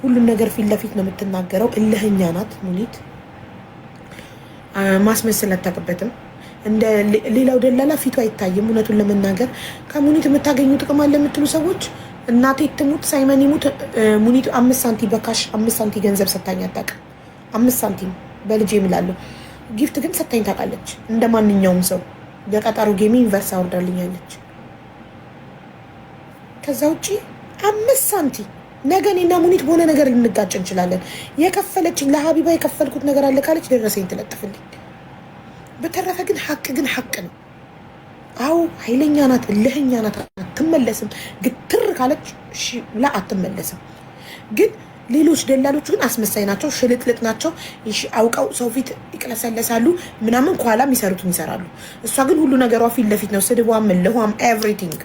ሁሉም ነገር ፊት ለፊት ነው የምትናገረው። እልህኛ ናት ሙኒት፣ ማስመሰል አታውቅበትም። እንደ ሌላው ደላላ ፊቱ አይታይም። እውነቱን ለመናገር ከሙኒት የምታገኙ ጥቅም አለ የምትሉ ሰዎች እናቴ ትሙት ሳይመን ይሙት ሙኒት 5 ሳንቲም በካሽ 5 ሳንቲም ገንዘብ ሰታኝ አታውቅም። 5 ሳንቲም በልጄ እምላለሁ። ጊፍት ግን ሰታኝ ታውቃለች። እንደ ማንኛውም ሰው በቀጠሮ ጌሚ ዩኒቨርስ አወርዳልኛለች። ከዛ ውጪ 5 ሳንቲም ነገ እኔና ሙኒት በሆነ ነገር ልንጋጭ እንችላለን። የከፈለችኝ ለሀቢባ የከፈልኩት ነገር አለ ካለች ደረሰኝ ትለጥፍልኝ። በተረፈ ግን ሀቅ ነው። አዎ ኃይለኛ ናት፣ እልህኛ ናት፣ አትመለስም። ግትር ካለች እሺ ላ አትመለስም። ግን ሌሎች ደላሎች ግን አስመሳይ ናቸው፣ ሽልጥልጥ ናቸው። እሺ አውቀው ሰው ፊት ይቅለሰለሳሉ ምናምን፣ ከኋላ የሚሰሩትን ይሰራሉ። እሷ ግን ሁሉ ነገሯ ፊት ለፊት ነው። ስድቧም፣ እልኋም፣ ኤቭሪቲንግ።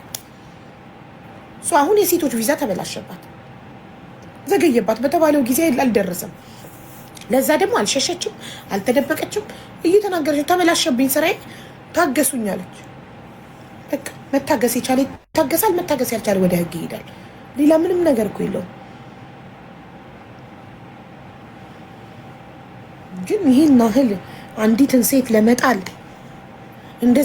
እሷ አሁን የሴቶች ቪዛ ተበላሸባት፣ ዘገየባት። በተባለው ጊዜ አልደረሰም። ለዛ ደግሞ አልሸሸችም፣ አልተደበቀችም። እየተናገረች ተበላሸብኝ ስራዬ ታገሱኝ አለች። በቃ መታገስ የቻለ ይታገሳል፣ መታገስ ያልቻለ ወደ ህግ ይሄዳል። ሌላ ምንም ነገር እኮ የለውም። ግን ይህን ያህል አንዲትን ሴት ለመጣል እንደዚህ